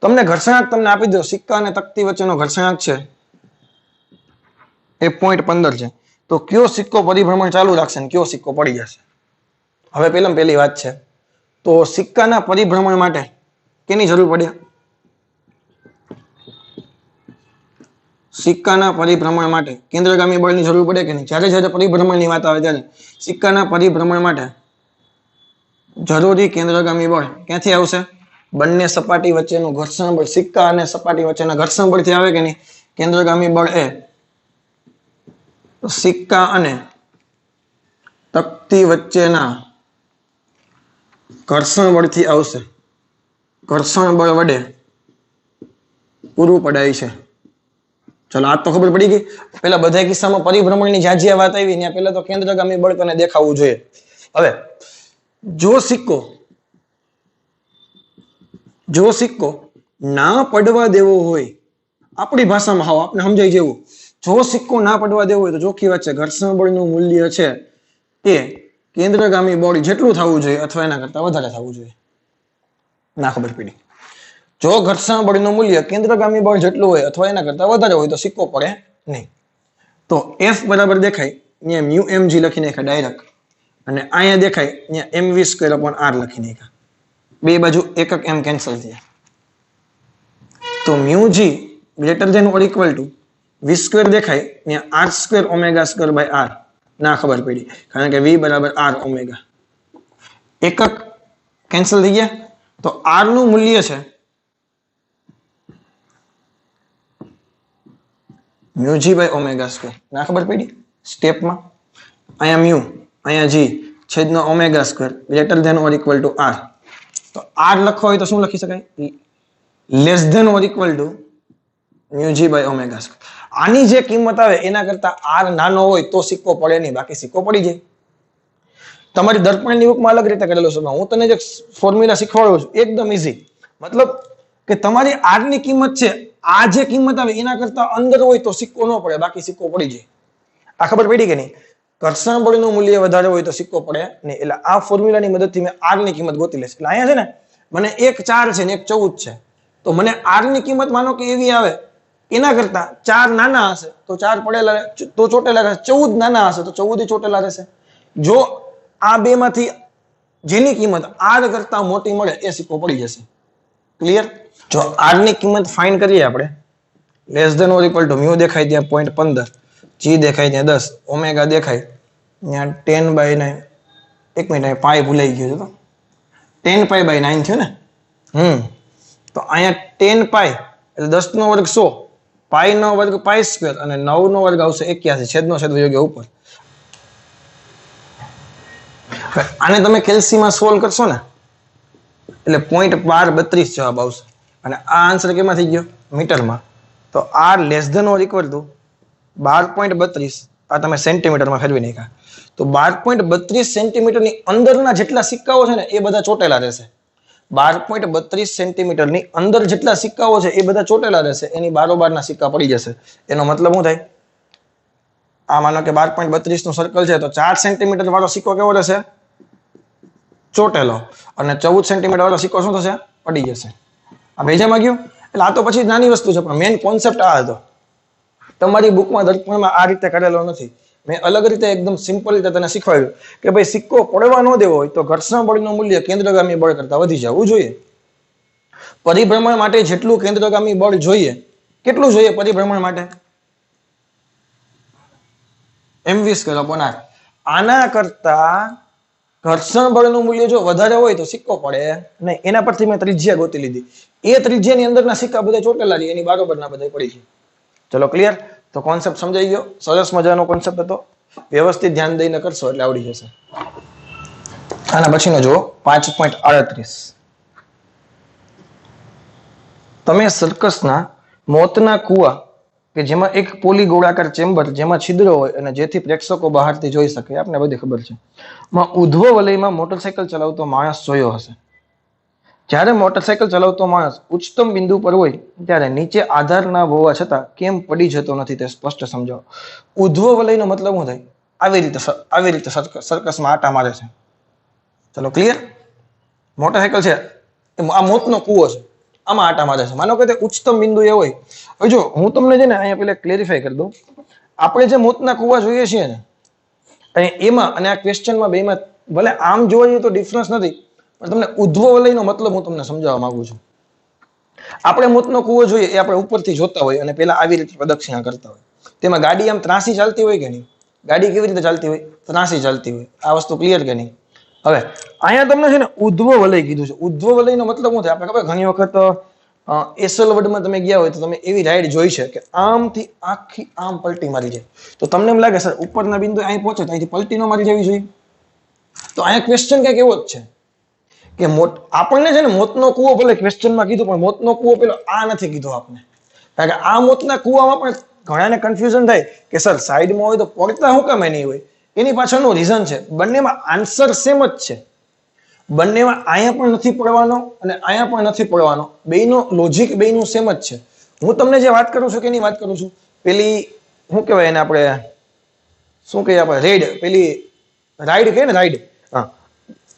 તમને ઘર્ષણાંક તમને આપી દો. સિક્કા અને તકતી વચ્ચેનો ઘર્ષણાંક છે એ 0.15 છે. તો કયો સિક્કો પરિભ્રમણ ચાલુ રાખશે ને કયો સિક્કો પડી જશે? હવે પહેલી વાત છે, તો સિક્કાના પરિભ્રમણ માટે કેની જરૂર પડે? સિક્કાના પરિભ્રમણ માટે કેન્દ્રગામી બળની જરૂર પડે કે નહીં? જ્યારે પરિભ્રમણની વાત આવે ત્યારે સિક્કાના પરિભ્રમણ માટે જરૂરી કેન્દ્રગામી બળ ક્યાંથી આવશે? બંને સપાટી વચ્ચેનું ઘર્ષણ બળ, સિક્કા અને સપાટી વચ્ચેના ઘર્ષણ બળથી આવે કે નહીં? કેન્દ્રગામી બળ એ સિક્કા અને તકતી વચ્ચેના ઘર્ષણ બળથી આવશે. ઘર્ષણ બળ વડે પૂરું પડાય છે. ચલો આ તો ખબર પડી ગઈ. પેલા બધા કિસ્સામાં પરિભ્રમણની જ્યાં વાત આવી ત્યાં પેલા તો કેન્દ્રગામી બળ તને દેખાવું જોઈએ. હવે જો સિક્કો ના પડવા દેવો હોય, આપણી ભાષામાં હાવ આપણે સમજાય જેવું, જો સિક્કો ના પડવા દેવો હોય તો ચોખ્ખી વાત છે ઘર્ષણ બળનું મૂલ્ય છે એ કેન્દ્રગામી બળ જેટલું થવું જોઈએ અથવા એના કરતા વધારે થવું જોઈએ. ના ખબર પડી. જો ઘર્ષણ બળનું મૂલ્ય કેન્દ્રગામી બળ જેટલું હોય અથવા એના કરતા વધારે હોય તો સિક્કો પડે નહીં. તો F બરાબર દેખાય અહીંયા મ્યુ mg લખી નાખ્યા ડાયરેક્ટ, અને અહીંયા દેખાય અહીંયા mv²/r લખી નાખ્યા. બે બાજુ એકક m કેન્સલ થયા. તો mu g greater than or equal to v² દેખાય અહીંયા r²ω²/r. ના ખબર પડી કારણ કે v બરાબર r ઓમેગા. એકક કેન્સલ થઈ ગયા. તો r નું મૂલ્ય છે μg by ω². ના ખબર પડી સ્ટેપમાં? અહીંયા મ્યુ, અહીંયા g, છેદનો ω² greater than or equal to r. તો r લખવો હોય તો શું લખી શકાય? Less than or equal to μg by ω². આની જે કિંમત આવે એના કરતા r નાનો હોય તો સિક્કો પડે નહીં, બાકી સિક્કો પડી જાય. તમારી દર્પણની બુકમાં અલગ રીતે કરેલું છે. હું તને જે ફોર્મ્યુલા શીખવાડું છું એકદમ ઈઝી. મતલબ કે તમારી r ની કિંમત છે, આ જે કિંમત આવે એના કરતા અંદર હોય તો સિક્કો ન પડે, બાકી સિક્કો પડી જાય. આ ખબર પડી કે નહીં? ઘર્ષણ બળનું મૂલ્ય વધારે હોય તો સિક્કો પડે નહીં. એટલે આ ફોર્મ્યુલાની મદદથી મેં r ની કિંમત ગોતી લઈશ. એટલે અહીંયા છે ને મને એક 4 છે ને એક 14 છે, તો મને r ની કિંમત માનો કે એવી આવે એના કરતા 4 નાના હશે તો 4 પડેલા તો ચોટેલા રહેશે, 14 નાના હશે તો 14 ચોટેલા રહેશે. જો આ બે માંથી જેની કિંમત r કરતા મોટી મળે એ સિક્કો પડી જશે. ક્લિયર? જો r ની કિંમત ફાઇન્ડ કરીએ આપણે, less than or equal to mu દેખાય ત્યાં 0.15, g દેખાય ત્યાં 10, ઓમેગા દેખાય ત્યાં 10/9. એક મિનિટ પાઈ ભૂલાઈ ગયો છે તો 10π/9 થયો ને. તો અહીંયા 10π એટલે 10 નો વર્ગ 100, પાઈ નો વર્ગ π² અને 9 નો વર્ગ આવશે 81, છેદનો છેદ યોગ્ય ઉપર. આને તમે કેલ્સીમાં સોલ્વ કરશો ને એટલે 0.1232 જવાબ આવશે. અને આ આન્સર કેમાં થઈ ગયો? મીટરમાં. તો r less than or equal to 12.32, આ તમે સેન્ટીમીટરમાં ફેરવી નાખ્યા. તો 12.32 સેન્ટીમીટરની અંદરના જેટલા સિક્કાઓ છે ને એ બધા ચોટેલા રહેશે. 12.32 સેન્ટીમીટરની અંદર જેટલા સિક્કાઓ છે એ બધા ચોટેલા રહેશે, એની બારોબારના સિક્કા પડી જશે. એનો મતલબ શું થાય? આ માનો કે 12.32 નું સર્કલ છે તો 4 સેન્ટીમીટર વાળો સિક્કો કેવો રહેશે? ચોટેલો. અને 14 સેન્ટીમીટર વાળો સિક્કો શું થશે? પડી જશે. આ ભેજામાં ગયું. એટલે આ તો પછી નાની વસ્તુ છે, પણ મેઇન કોન્સેપ્ટ આ હતો. તમારી બુકમાં દર્પણમાં આ રીતે કરેલો નથી. મેં અલગ રીતે એકદમ સિમ્પલ રીતે તને શીખવાડ્યું કે ભાઈ સિક્કો પડવા ન દેવો હોય તો ઘર્ષણ બળનું મૂલ્ય કેન્દ્રગામી બળ કરતા વધી જવું જોઈએ. પરિભ્રમણ માટે જેટલું કેન્દ્રગામી બળ જોઈએ, કેટલું જોઈએ પરિભ્રમણ માટે? m20 આના કરતા ઘર્ષણ બળનું મૂલ્ય જો વધારે હોય તો સિક્કો પડે નહીં. એના પરથી મેં ત્રિજ્યા ગોતી લીધી. એ ત્રિજ્યાની અંદરના સિક્કા બધા ચોટેલા છે, એની બારોબરના બધા પડી છે. ચલો ક્લિયર? તો કોન્સેપ્ટ સમજાઈ ગયો. સરસ મજાનો કોન્સેપ્ટ હતો. વ્યવસ્થિત ધ્યાન દઈને કરશો એટલે આવડી જશે. આના પછીનો જુઓ 5.38. તમે સર્કસના મોતના કુવા કે જેમાં એક પોલી ગોળાકાર ચેમ્બર જેમાં છિદ્રો હોય અને જેથી પ્રેક્ષકો બહારથી જોઈ શકે, આપને બધી ખબર છે, માં ઉધ્વ વલયમાં મોટરસાયકલ ચલાવતો માણસ જોયો હશે. જ્યારે મોટરસાયકલ ચલાવતો માણસ ઉચ્ચતમ બિંદુ પર હોય ત્યારે નીચે આધાર ના હોવા છતાં કેમ પડી જતો નથી તે સ્પષ્ટ સમજાવો. ઉધ્વ વલયનો મતલબ શું થાય? આવી રીતે સર્કસમાં આટા મારે છે. ચલો ક્લિયર? મોટરસાયકલ છે, આ મોતનો કૂવો છે, આમાં આટા મારે છે. માનો કે તે ઉચ્ચતમ બિંદુ એ હોય. હવે જો હું તમને છે ને અહીંયા પેલા ક્લેરિફાઈ કરી દઉં. આપણે જે મોતના કૂવા જોઈએ છીએ ને એમાં અને આ ક્વેશ્ચનમાં બેમાં ભલે આમ જોવા જઈએ તો ડિફરન્સ નથી, પણ તમને ઉધ્વ વલયનો મતલબ હું તમને સમજાવવા માંગુ છું. આપણે મોતનો કૂવો જોઈએ એ આપણે ઉપરથી જોતા હોય અને પેલા આવી રીતે પ્રદક્ષિણા કરતા હોય. તેમાં ગાડી આમ ત્રાસી ચાલતી હોય કે નહીં? ગાડી કેવી રીતે ચાલતી હોય? ત્રાસી ચાલતી હોય. આ વસ્તુ ક્લિયર કે નહીં? હવે અહીંયા તમને છે ને ઉધ્વ વલય કીધું છે. ઉધ્વ વલયનો મતલબ શું થાય? આપણે ખબર ઘણી વખત એસલ વર્ડમાં તમે ગયા હોય તો તમે એવી રાઈડ જોઈ છે કે આમથી આખી આમ પલટી મારી જાય. તો તમને એમ લાગે સર ઉપરના બિંદુ અહીં પહોંચે તો અહીંથી પલટી ન મારી જવી જોઈએ. તો અહીંયા ક્વેશ્ચન કંઈક એવો જ છે કે આપણને છે ને મોતનો કૂવો ભલે ક્વેશ્ચનમાં કીધું, પણ મોતનો કૂવો પેલો આ નથી કીધો આપને. કારણ કે આ મોતના કૂવામાં પણ ઘણાને કન્ફ્યુઝન થાય કે સર સાઈડમાં હોય તો પડતા શું કામ નહીં હોય? એની પાછળનું રીઝન છે. બંનેમાં આન્સર સેમ જ છે. બંનેમાં અહીંયા પણ નથી પડવાનો અને અહીંયા પણ નથી પડવાનો. બેયનો લોજિક બેયનું સેમ જ છે. હું તમને જે વાત કરું છું કે એની વાત કરું છું, પેલી શું કહેવાય એને આપણે શું કહીએ આપણે રેડ, પેલી રાઈડ કહે ને રાઈડ, હા,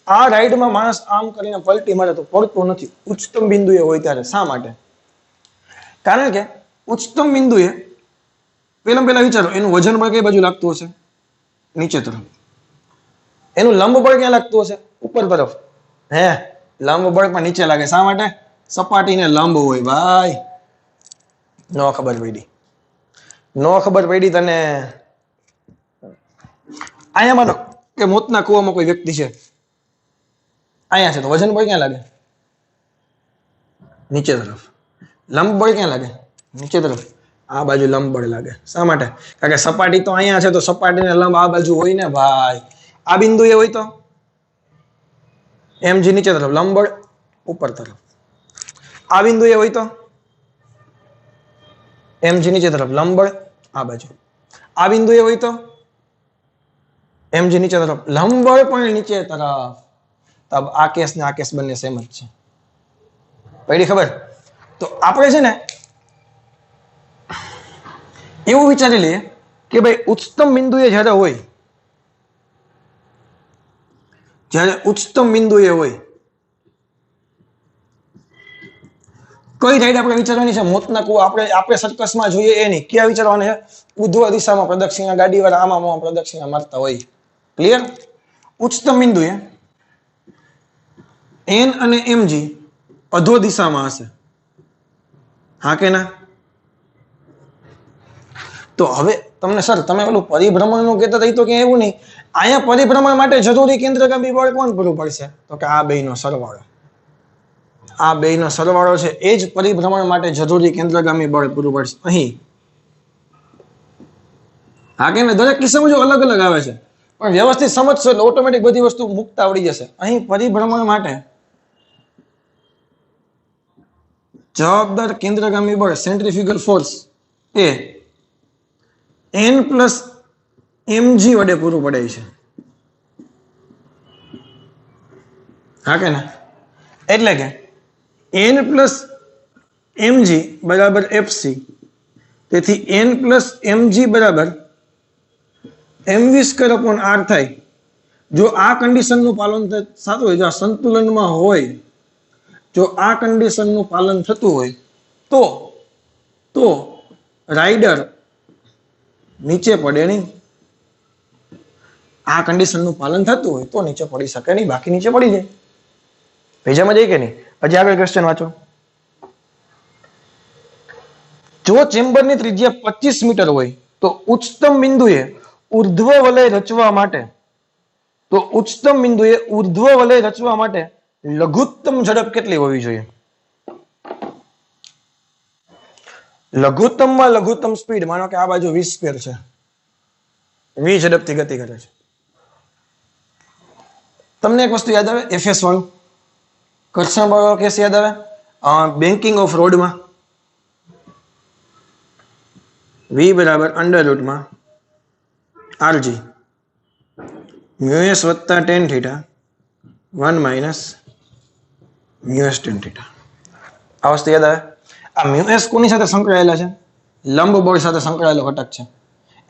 આ રાઈડમાં માણસ આમ કરીને પલટી મારે તો પડતો નથી. ઉચ્ચતમ બિંદુએ હોય ત્યારે. શા માટે? કારણ કે ઉચ્ચતમ બિંદુએ પહેલા વિચારો એનું વજન બળ કઈ બાજુ લાગતું હશે? નીચે તરફ. એનું લંબ બળ ક્યાં લાગતું હશે? ઉપર તરફ. હે, લંબ બળ પણ નીચે લાગે. શા માટે? સપાટીને લંબ હોય ભાઈ. નો ખબર પડી તને? અહીંયા માનો કે મોતના કૂવામાં કોઈ વ્યક્તિ છે, અહીંયા છે તો વજન બળ ક્યાં લાગે? નીચે તરફ. લંબ બળ ક્યાં લાગે? નીચે તરફ. આ બાજુ લંબ બળ લાગે. શા માટે? કારણ કે સપાટી તો અહીંયા છે તો સપાટીને લંબ આ બાજુ હોય ને ભાઈ. આ બિંદુ એ હોય તો mg નીચે તરફ, લંબ બળ ઉપર તરફ. આ બિંદુ એ હોય તો mg નીચે તરફ, લંબ બળ આ બાજુ. આ બિંદુ એ હોય તો mg નીચે તરફ, લંબ બળ પણ નીચે તરફ. તબ આ કેસ ને આ કેસ બંને સેમ જ છે. પડી ખબર? તો આપણે છે ને એવું વિચારી લઈએ કે ભાઈ ઉચ્ચતમ બિંદુએ જ્યારે હોય, જ્યારે ઉચ્ચતમ બિંદુએ હોય કઈ રાઈડ આપણે વિચારવાની છે? મોતના કૂવા આપણે સર્કસમાં જોઈએ એ નહીં. ક્યાં વિચારવાના છે? ઉધ્વ દિશામાં પ્રદક્ષિણા, ગાડી વાળા આમાં પ્રદક્ષિણા મારતા હોય. ક્લિયર? ઉચ્ચતમ બિંદુએ n અને mg અધો દિશામાં હશે. હા કે ના? તો હવે તમને સર તમે પેલું પરિભ્રમણનું કહેતા હતા તો ક્યાં એવું નહીં. અહીંયા પરિભ્રમણ માટે જરૂરી કેન્દ્રગામી બળ કોણ પૂરું પડશે? તો કે આ બેયનો સરવાળો. આ બેયનો સરવાળો છે એ જ પરિભ્રમણ માટે જરૂરી કેન્દ્રગામી બળ પૂરું પડશે. અહીં હા કે દરેક કિસ્સામાં જો અલગ અલગ આવે છે, પણ વ્યવસ્થિત સમજશો એટલે ઓટોમેટિક બધી વસ્તુ મુકતા આવડી જશે. અહીં પરિભ્રમણ માટે જવાબદાર કેન્દ્રગામી બળ સેન્ટ્રીફ્યુગલ ફોર્સ એ n પ્લસ mg વડે પૂરું પડે છે. હા કે ના? એટલે કે n પ્લસ mg બરાબર fc, તેથી n પ્લસ mg બરાબર mv સ્ક્વેર અપોન r થાય. જો આ કન્ડિશનનું પાલન થતું હોય, જો આ સંતુલનમાં હોય, જો આ કન્ડિશનનું પાલન થતું હોય તો રાઇડર નીચે પડે નહીં. આ કન્ડિશનનું પાલન થતું હોય તો નીચે પડી શકે નહીં, બાકી નીચે પડી જાય. ભેજામાં જાય કે નહીં? હજી આગળ ક્વેશ્ચન વાંચો. જો ચેમ્બરની ત્રિજ્યા 25 મીટર હોય તો ઉચ્ચતમ બિંદુએ ઉર્ધ્વ વલય રચવા માટે લઘુત્તમ ઝડપ કેટલી હોવી જોઈએ? લઘુત્તમમાં લઘુત્તમ સ્પીડ માનો કે આ બાજુ 20 સ્ક્વેર છે, 20 ઝડપથી ગતિ કરે છે. તમને એક વસ્તુ યાદ આવે એફએસ વાળું ઘર્ષણ વાળો કેસ યાદ આવે? બેન્કિંગ ઓફ રોડમાં v બરાબર અંડર રૂટમાં rg મ્યુએસ વત્તા ten theta 1 minus mu s ten theta. આ વસ્તુ યાદ આવે? આ મ્યુએસ કોની સાથે સંકળાયેલા છે? લંબ બળ સાથે સંકળાયેલો ઘટક છે.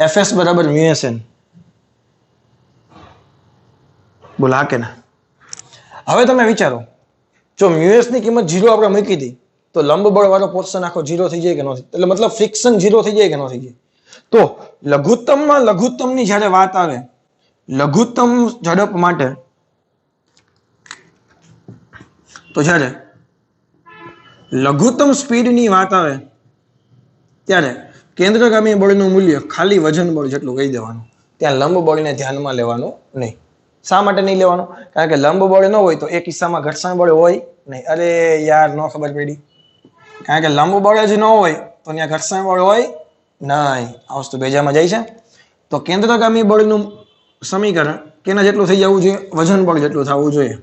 એફએસ બરાબર મ્યુએસએન. બોલો હા કે ના? હવે તમે વિચારો, જો મ્યુએસ ની કિંમત 0 આપણે મૂકી દી તો લંબ બળ વાળો પોર્શન આખો 0 થઈ જાય કે ન થાય? એટલે મતલબ ફ્રિક્શન 0 થઈ જાય કે ન થઈ જાય? તો લઘુત્તમમાં લઘુત્તમની જ્યારે વાત આવે, લઘુત્તમ ઝડપ માટે, તો જ્યારે લઘુત્તમ સ્પીડની વાત આવે ત્યારે કેન્દ્રગામી બળનું મૂલ્ય ખાલી વજન બળ જેટલું કહી દેવાનું. ત્યાં લંબ બળને ધ્યાનમાં લેવાનું નહીં. શા માટે નહીં લેવાનું? કારણ કે લંબ બળ ન હોય તો એ કિસ્સામાં ઘર્ષણ બળ હોય નહીં. અરે યાર, ન ખબર પડી. કારણ કે લંબ બળ જ ન હોય તો ત્યાં ઘર્ષણ બળ હોય નહીં. આ વસ્તુ ભેજામાં જાય છે. તો કેન્દ્રગામી બળનું સમીકરણ કેના જેટલું થઈ જવું જોઈએ? વજન બળ જેટલું થવું જોઈએ.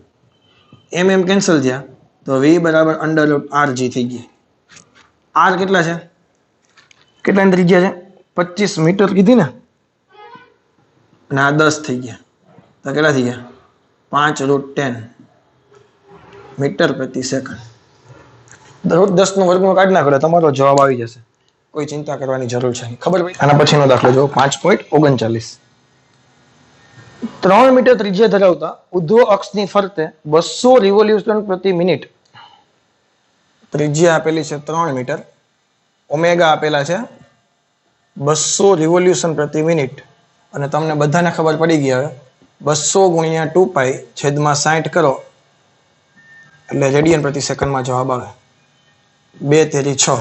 એમ કેન્સલ થયા તો v બરાબર અંડર રૂટ rg થઈ ગયા. r કેટલા છે? કેટલાની ત્રિજ્યા છે? 25 મીટર કીધી ને, અને આ 10 થઈ ગયા તો કેટલા થઈ ગયા? 5√10 મીટર પ્રતિ સેકન્ડ. 10 નો વર્ગનો કાઢી નાખો, તમારો જવાબ આવી જશે. કોઈ ચિંતા કરવાની જરૂર છે નહીં. ખબર પડી? આના પછીનો દાખલો જો 5.39. 3 મીટર ત્રિજ્યા ધરાવતા ઉધ્વ અક્ષની ફરતે 200 રિવોલ્યુશન પ્રતિ મિનિટ. ત્રિજ્યા આપેલી છે 3 મીટર, ઓમેગા આપેલા છે 200 રિવોલ્યુશન પ્રતિ મિનિટ, અને તમને બધાને ખબર પડી ગઈ હવે 200 ગુણ્યા 2π છેદમાં 60 કરો એટલે રેડિયન પ્રતિ સેકન્ડમાં જવાબ આવે. 2 તેરી 6,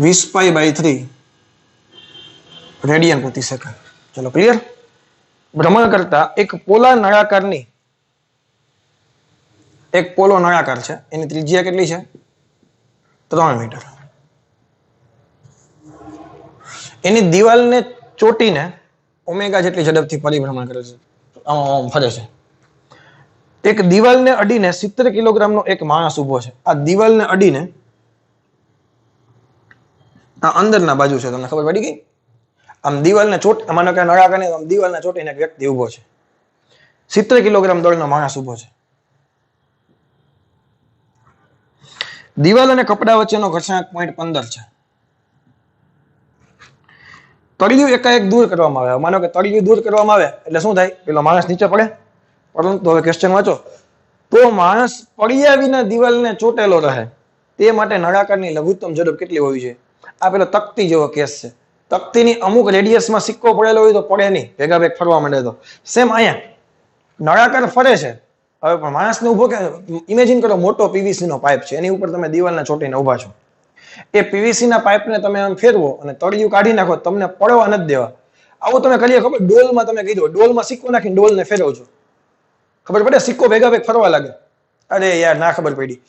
20π/3 રેડિયન પ્રતિ સેકન્ડ. ચલો ક્લિયર? ભ્રમણ કરતા એક પોલો નળાકાર છે, એની ત્રિજ્યા કેટલી છે? 3 મીટર. એની દિવાલને ચોટીને ઓમેગા જેટલી ઝડપથી પરિભ્રમણ કરે છે, ફરે છે. એક દિવાલને અડીને 70 કિલોગ્રામનો એક માણસ ઉભો છે. આ દિવાલને અડીને આ અંદરના બાજુ છે, તમને ખબર પડી ગઈ? આમ દિવાલને માનો કે નળાકારને આમ દિવાલને ચોટીને એક વ્યક્તિ ઉભો છે, 70 કિલોગ્રામ દળનો માણસ ઉભો છે. દિવાલ અને કપડા વચ્ચેનો ઘર્ષણાંક 0.15 છે. તળિયું એકાએક દૂર કરવામાં આવે. માનો કે તળિયું દૂર કરવામાં આવે એટલે શું થાય? પેલો માણસ નીચે પડે. પરંતુ હવે ક્વેશ્ચન વાંચો. તો માણસ પડ્યા વિના દિવાલને ચોટેલો રહે તે માટે નળાકારની લઘુત્તમ ઝડપ કેટલી હોવી જોઈએ? આ પેલો તકતી જેવો કેસ છે. તકતીની અમુક રેડિયસમાં સિક્કો પડેલો હોય તો પડે નહીં, ભેગા ભેગ ફરવા માંડે તો. સેમ અહીંયા નળાકાર ફરે છે. હવે પણ માણસને ઉભો કે ઇમેજિન કરો, મોટો પીવીસી નો પાઇપ છે, એની ઉપર તમે દિવાલને ચોટીને ઉભા છો. એ પીવીસી ના પાઇપને તમે આમ ફેરવો અને તળિયું કાઢી નાખો, તમને પડવા નથી દેવા. આવું તમે કરીએ ખબર? ડોલમાં તમે કીધું, ડોલમાં સિક્કો નાખીને ડોલને ફેરવજો, ખબર પડે? સિક્કો ભેગા ભેગ ફરવા લાગે. અરે યાર, ના ખબર પડી.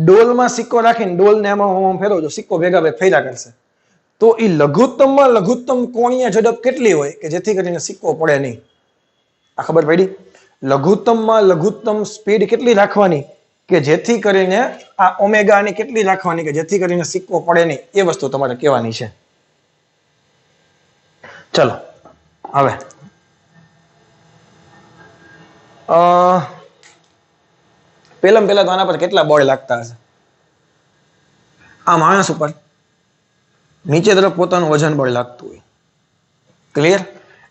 ડોલમાં સિક્કો રાખીને ડોલને આમાં ફેરવજો, સિક્કો ભેગા ભેગ ફર્યા કરશે. તો એ લઘુત્તમમાં લઘુત્તમ કોણીય ઝડપ કેટલી હોય કે જેથી કરીને સિક્કો પડે નહીં? આ ખબર પડી? લઘુત્તમમાં લઘુત્તમ સ્પીડ કેટલી રાખવાની કે જેથી કરીને આ ઓમેગાની કેટલી રાખવાની કે જેથી કરીને સિક્કો પડે નહીં? એ વસ્તુ તમારે કહેવાની છે. ચલો હવે પહેલા તો આના પર કેટલા બળ લાગતા હશે? આ માણસ ઉપર નીચે તરફ પોતાનું વજન બળ લાગતું હોય. ક્લિયર?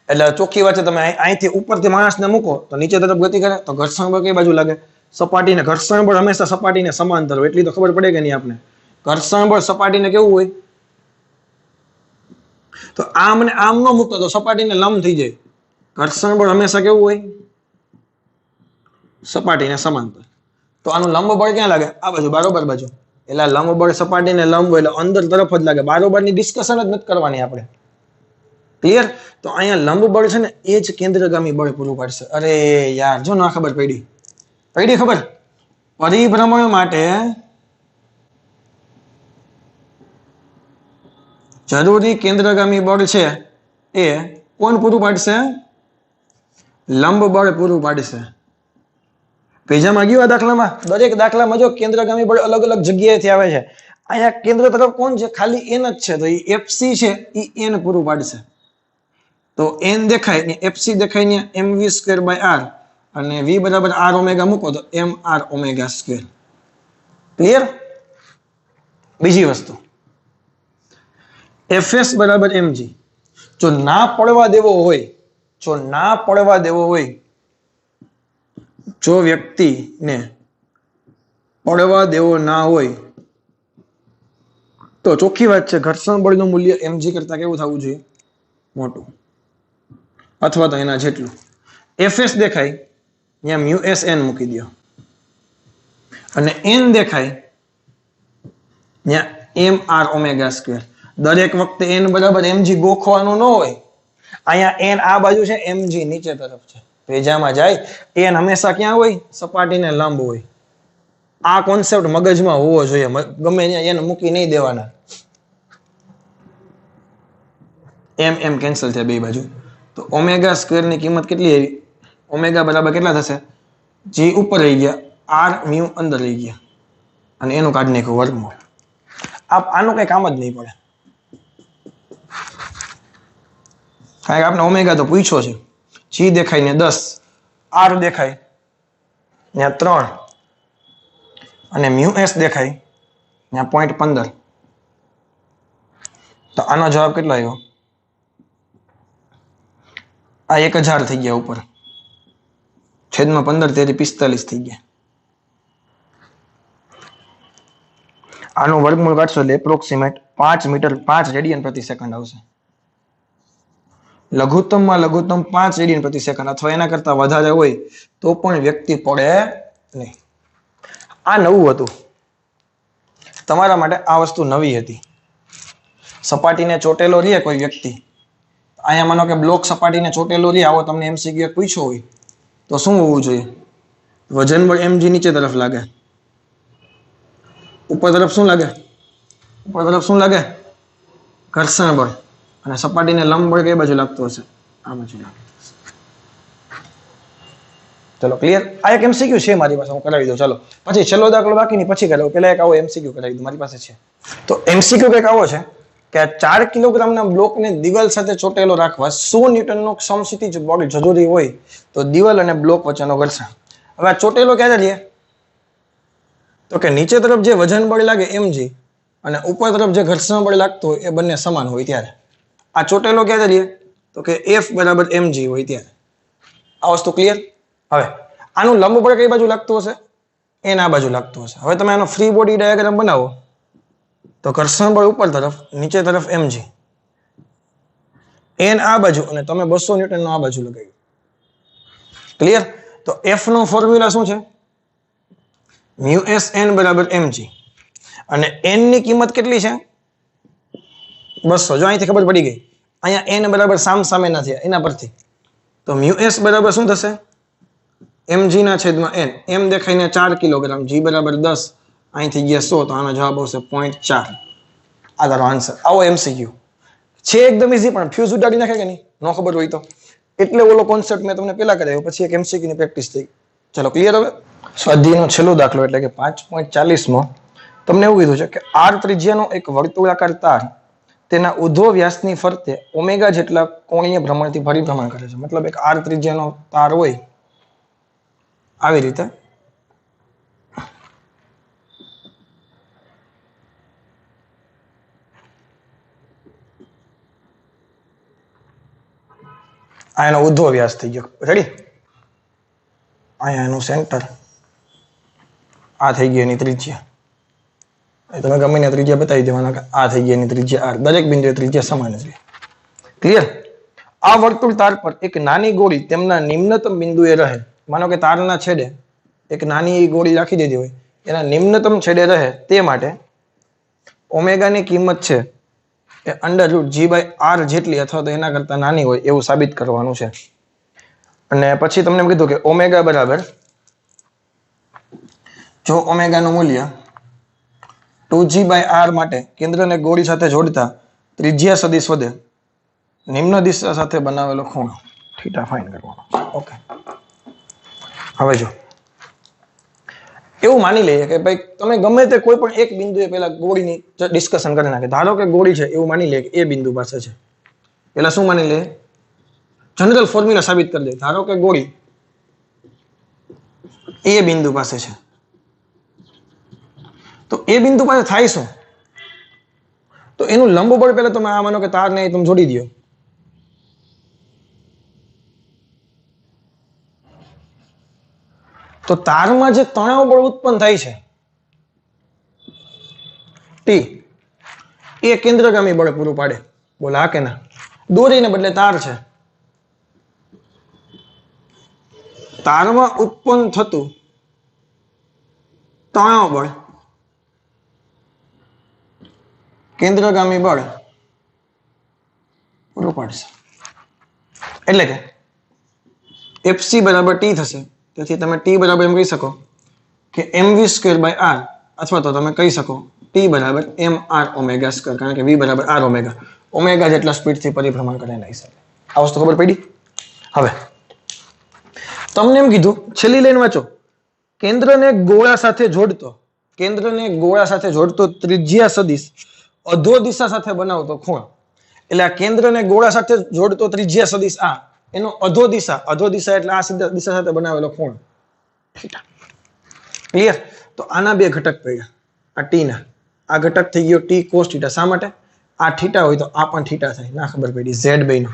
એટલે ચોખ્ખી વાત છે, તમે અહીંથી ઉપરથી માણસને મૂકો તો નીચે તરફ ગતિ કરે તો ઘર્ષણ બળ કઈ બાજુ લાગે? સપાટીને. ઘર્ષણ બળ હંમેશા સપાટીને સમાંતર હોય, એટલી તો ખબર પડે કે નહીં આપણે? ઘર્ષણ બળ સપાટીને કેવું હોય? તો આમ ને આમ ન મૂકતો તો સપાટીને લંબ થઈ જાય. ઘર્ષણ બળ હંમેશા કેવું હોય? સપાટીને સમાંતર. તો આનું લંબ બળ ક્યાં લાગે? આ બાજુ, બારોબર બાજુ. એટલે લંબ બળ સપાટીને લંબ હોય એટલે અંદર તરફ જ લાગે. બારોબરની ડિસ્કશન જ નથી કરવાની આપણે. ક્લિયર? તો અહીંયા લંબ બળ છે ને એ જ કેન્દ્રગામી બળ પૂરું પાડશે. અરે યાર, જો ના ખબર પડી ખબર? પરિભ્રમણ માટે જરૂરી કેન્દ્રગામી બળ છે એ કોણ પૂરું પાડશે? લંબ બળ પૂરું પાડશે. પેજામાં ગયું આ દાખલામાં? દરેક દાખલામાં જો કેન્દ્રગામી બળ અલગ અલગ જગ્યાએથી આવે છે. અહીંયા કેન્દ્ર તરફ કોણ છે? ખાલી n જ છે, તો એ એફસી છે એ n પૂરું પાડશે. તો n દેખાય ને એફસી દેખાય ને mv²/r અને v બરાબર r ઓમેગા મૂકો તો mr ઓમેગા². ક્લિયર? બીજી વસ્તુ, fs બરાબર mg. જો ના પડવા દેવો હોય, જો વ્યક્તિને પડવા દેવો ના હોય તો ચોખ્ખી વાત છે ઘર્ષણ બળનું મૂલ્ય mg કરતા કેવું થવું જોઈએ? મોટું, અથવા તો એના જેટલું. fs દેખાય ત્યાં μsn મૂકી દો અને n દેખાય ત્યાં mr ઓમેગા². દરેક વખતે n બરાબર mg ગોખવાનું ન હોય. અહીંયા n આ બાજુ છે, mg નીચે તરફ છે. ભેજામાં જાય n હંમેશા ક્યાં હોય? સપાટીને લંબ હોય. આ કોન્સેપ્ટ મગજમાં હોવો જોઈએ. ગમે ત્યાં n મૂકી નહીં દેવાના. m કેન્સલ થયા બે બાજુ. તો ઓમેગા² ની કિંમત કેટલી આવી? ઓમેગા બરાબર કેટલા થશે? g ઉપર રહી ગયા, r μ અંદર રહી ગયા અને એનું કાઢી નાખ્યું વર્ગમૂળ. આનું કઈ કામ જ નહીં પડે. કારણ કે આપણે ઓમેગા તો પૂછ્યો છે. g દેખાય ને 10, r દેખાય ત્યાં 3 અને μs દેખાય ત્યાં 0.15. તો આનો જવાબ કેટલો આવ્યો? આ 1000 થઈ ગયા ઉપર, છેદમાં 15 તેથી 45 થઈ ગયા. આનું વર્ગમૂળ કાઢશો એટલે એપ્રોક્સિમેટ 5 મીટર 5 રેડિયન પ્રતિ સેકન્ડ આવશે. લઘુત્તમમાં લઘુત્તમ 5 રેડિયન પ્રતિ સેકન્ડ અથવા એના કરતા વધારે હોય તો પણ વ્યક્તિ પડે નહીં. આ નવું હતું તમારા માટે. આ વસ્તુ નવી હતી. સપાટીને ચોટેલો રહે કોઈ વ્યક્તિ, અહીંયા માનો કે બ્લોક સપાટીને ચોટેલો રહે, આવો તમને MCQ પૂછ્યો હોય તો શું હોવું જોઈએ? વજન બળ mg નીચે તરફ લાગે, ઉપર તરફ શું લાગે? ઘર્ષણ બળ. અને સપાટીને લંબ બળ કઈ બાજુ લાગતું હશે? આ બાજુ લાગતું હશે. ચલો ક્લિયર? આ એક MCQ છે મારી પાસે, હું કરાવી દઉં. ચાલો પછી છેલ્લો દાખલો બાકી નહીં, પછી કરાવું. પેલા એક આવો MCQ કરાવી દઉં, મારી પાસે છે. તો MCQ કંઈક આવો છે કે 4 કિલોગ્રામના બ્લોકને દિવાલ સાથે ચોટેલો રાખવા 100 ન્યૂટનનો સમસ્થિતિજ બળ જરૂરી હોય તો દિવાલ અને બ્લોક વચ્ચેનો ઘર્ષણ. હવે આ ચોટેલો ક્યારે રહે? તો કે નીચે તરફ જે વજન બળ લાગે mg અને ઉપર તરફ જે ઘર્ષણ બળ લાગતું હોય એ બંને સમાન હોય ત્યારે. આ ચોટેલો ક્યારે રહે? તો કે f બરાબર mg હોય ત્યારે. આ વસ્તુ ક્લિયર? હવે આનું લંબ બળ કઈ બાજુ લાગતું હશે? n આ બાજુ લાગતું હશે. હવે તમે આનો ફ્રી બોડી ડાયાગ્રામ બનાવો તો ઘર્ષણ બળ ઉપર તરફ, નીચે તરફ mg, n આ બાજુ અને તમે 200 ન્યૂટનનો આ બાજુ લગાવ્યું. ક્લિયર? તો f નો ફોર્મ્યુલા શું છે? μsn બરાબર mg અને n ની કિંમત કેટલી છે? 200. જો અહીંથી ખબર પડી ગઈ. અહીંયા n બરાબર સામે નથી એના પરથી. તો μs બરાબર શું થશે? mg ના છેદમાં n. m દેખાઈને 4 કિલોગ્રામ, g બરાબર 10, અહીંથી ગયા 100, તો આનો જવાબ આવશે 0.4. આ તારો આન્સર. આવો MCQ છે, એકદમ ઈઝી, પણ ફ્યુઝ ઉડાડી નાખે કે નહીં, ન ખબર હોય તો. એટલે ઓલો કોન્સેપ્ટ મેં તમને પેલા કરાવ્યો, પછી એક MCQ ની પ્રેક્ટિસ થઈ. ચલો ક્લિયર? હવે સ્વાધ્યાયનો છેલ્લો દાખલો એટલે કે 5.40 તમને એવું કીધું છે કે r ત્રિજ્યાનો એક વર્તુળાકાર તાર તેના ઉધ્વ વ્યાસની ફરતે ઓમેગા જેટલા કોણીય ભ્રમણથી પરિભ્રમણ કરે છે. મતલબ એક r ત્રિજ્યાનો તાર હોય આવી રીતે, આ એનો ઊંધો વ્યાસ થઈ ગયો. રેડી? અહીંયા એનું સેન્ટર, આ થઈ ગઈ એની ત્રિજ્યા. તમે ગમે ને ત્રિજ્યા બતાવી દેવાના કે આ થઈ ગઈ એની ત્રિજ્યા આર. દરેક બિંદુએ ત્રિજ્યા સમાન જ રહે. ક્લિયર? આ વર્તુળ તાર પર એક નાની ગોળી તેમના નિમ્નતમ બિંદુએ રહે. માનો કે તારના છેડે એક નાની ગોળી રાખી દીધી હોય, એના નિમ્નતમ છેડે રહે તે માટે ઓમેગાની કિંમત છે એ √g/r જેટલી અથવા તો એના કરતા નાની હોય એવું સાબિત કરવાનું છે. અને પછી તમને એમ કીધું કે ઓમેગા બરાબર, જો ઓમેગાનું મૂલ્ય 2g/r માટે કેન્દ્રને ગોળી સાથે જોડતા ત્રિજ્યા સદિશ વધે, નિમ્ન દિશા સાથે બનાવેલો ખૂણો થીટા ફાઇન્ડ કરવાનો. ઓકે, હવે જો એવું માની લઈએ કે ભાઈ તમે ગમે તે કોઈ પણ એક બિંદુએ પેલા ગોળીની ડિસ્કશન કરી નાખે. ધારો કે ગોળી છે એવું માની લઈએ કે એ બિંદુ પાસે છે. પેલા શું માની લઈએ? જનરલ ફોર્મ્યુલા સાબિત કરી દે. ધારો કે ગોળી એ બિંદુ પાસે છે, તો એ બિંદુ પાસે થાય શું? તો એનું લંબબળ પહેલા તમે આ માનો કે તારને તમે જોડી દો. તો તારમાં જે તણાવ બળ ઉત્પન્ન થાય છે ટી, એ કેન્દ્રગામી બળ પૂરું પાડે. બોલ હા કે ના? દોરીને બદલે તાર છે. તારમાં ઉત્પન્ન થતું તણાવ બળ કેન્દ્રગામી બળ પૂરું પાડશે. એટલે કે FC બરાબર T થશે. તેથી તમે T બરાબર એમ કહી શકો કે mv²/r, અથવા તો તમે કહી શકો T બરાબર mr ઓમેગા સ્ક્વેર, કારણ કે v બરાબર r ઓમેગા. ઓમેગા જેટલા સ્પીડથી પરિભ્રમણ કરે એના હિસાબે. આ વસ્તુ ખબર પડી? હવે તમને એમ કીધું, છેલ્લી લાઈન વાંચો. કેન્દ્રને ગોળા સાથે જોડતો ત્રિજ્યા સદિશ અધો દિશા સાથે બનાવતો ખૂણો. એટલે આ કેન્દ્રને ગોળા સાથે જોડતો ત્રિજ્યા સદિશ આ એનો અધો દિશા એટલે આ સીધા દિશા સાથે બનાવેલો ખૂણો થીટા. ક્લિયર? તો આના બે ઘટક પડ્યા. આ ટી ના આ ઘટક થઈ ગયો ટી કોસ થીટા. શા માટે? આ થીટા હોય તો આ પણ થીટા થાય. ના ખબર પડી? ઝેડ બે નો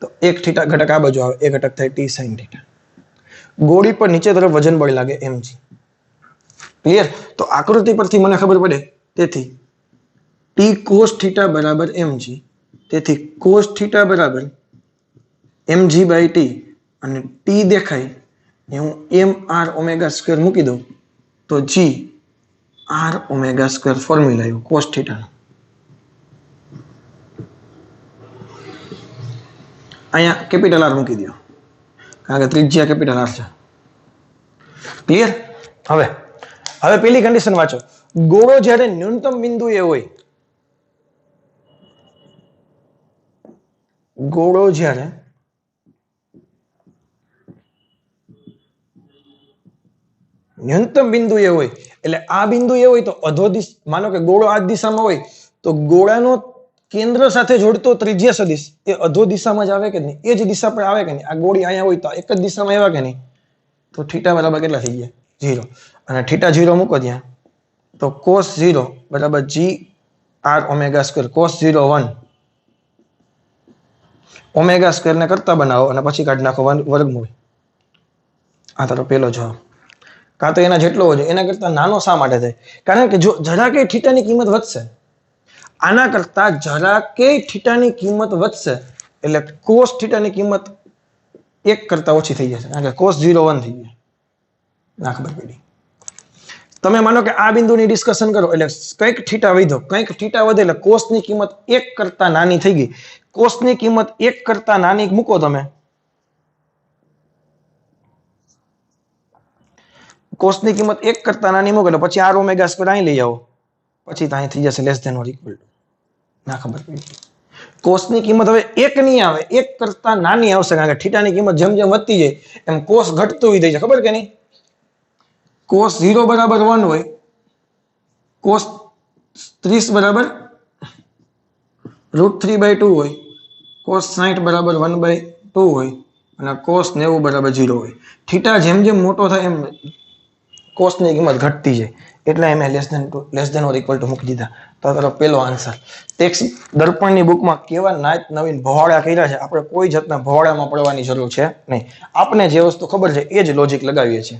તો એક થીટા ઘટક આ બાજુ આવે, એ ઘટક થાય ટી સાઇન થીટા. ગોળી પર નીચે તરફ વજન બળ લાગે mg. ક્લિયર? તો આકૃતિ પરથી મને ખબર પડે, તેથી ટી કોસ થીટા બરાબર mg. તેથી કોસ થીટા બરાબર mg/t, અને t દેખાય એ હું mr ઓમેગા સ્ક્વેર મૂકી દઉં તો g r omega square formula આવ્યું કોસ થીટા. અહીંયા કેપિટલ R મૂકી દો, કારણ કે ત્રિજ્યા કેપિટલ R છે. ક્લિયર? હવે પેલી કન્ડિશન વાંચો. ગોળો જ્યારે ન્યૂનતમ બિંદુએ હોય, ગોળો જ્યારે ન્યૂનતમ બિંદુએ હોય, એટલે આ બિંદુએ હોય તો અધો દિશા, માનો કે ગોળો આ દિશામાં હોય તો ગોળાનો કેન્દ્ર સાથે જોડતો ત્રિજ્યા સદિશ એ અધો દિશામાં જ આવે કે નહીં? એ જ દિશા પર આવે કે નહીં? આ ગોળી અહીંયા હોય તો એક જ દિશામાં આવ્યા કે નહીં? તો થીટા બરાબર કેટલા થઈ ગયા? 0. અને થીટા 0 મૂકો ત્યાં તો cos 0 બરાબર g r omega square. cos 0 1 omega square ને કરતા બનાવો અને પછી કાઢી નાખો વર્ગમૂળ. આ તારો પેલો જવાબ. કાં તો એના જેટલો હોય એના કરતા નાનો શા માટે થાય? કારણ કે જો જરા કે થીટાની કિંમત વધશે, આના કરતા જરા કે થીટાની કિંમત વધશે એટલે કોસ થીટાની કિંમત 1 કરતા ઓછી થઈ જશે, કારણ કે cos 0 1 થઈ જાય. ના ખબર પડી? તમે માનો કે આ બિંદુની ડિસ્કશન કરો એટલે કંઈક થીટા વધ્યો, કંઈક થીટા વધે એટલે કોસની કિંમત 1 કરતા નાની થઈ ગઈ. કોસની કિંમત 1 કરતા નાની મૂકો તમે, કોસની કિંમત 1 કરતા નાની મૂકો એટલે પછી r ઓમેગા સ્ક્વેર અહીં લઈ આવો, પછી અહીં થઈ જશે less than or equal to. ના ખબર પડી? કોસની કિંમત હવે 1 નહીં આવે, 1 કરતા નાની આવશે, કારણ કે થીટાની કિંમત જેમ જેમ વધતી જાય એમ કોસ ઘટતું થઈ જાય. ખબર કે નહીં? cos 0 બરાબર 1 હોય, cos 30 બરાબર √3/2 હોય, cos 60 બરાબર 1/2 હોય, અને cos 90 બરાબર 0 હોય. થીટા જેમ જેમ મોટો થાય એમ કોસની કિંમત ઘટતી જાય. એટલે એમ less than or equal to મૂકી દીધા. તો તારો પહેલો આન્સર. ટેક્સ દર્પણની બુકમાં કેવા નાયત નવીન ભવાડા કર્યા છે. આપણે કોઈ જાતના ભવાડામાં પડવાની જરૂર છે નહીં. આપણે જે વસ્તુ ખબર છે એ જ લોજિક લગાવીએ છીએ.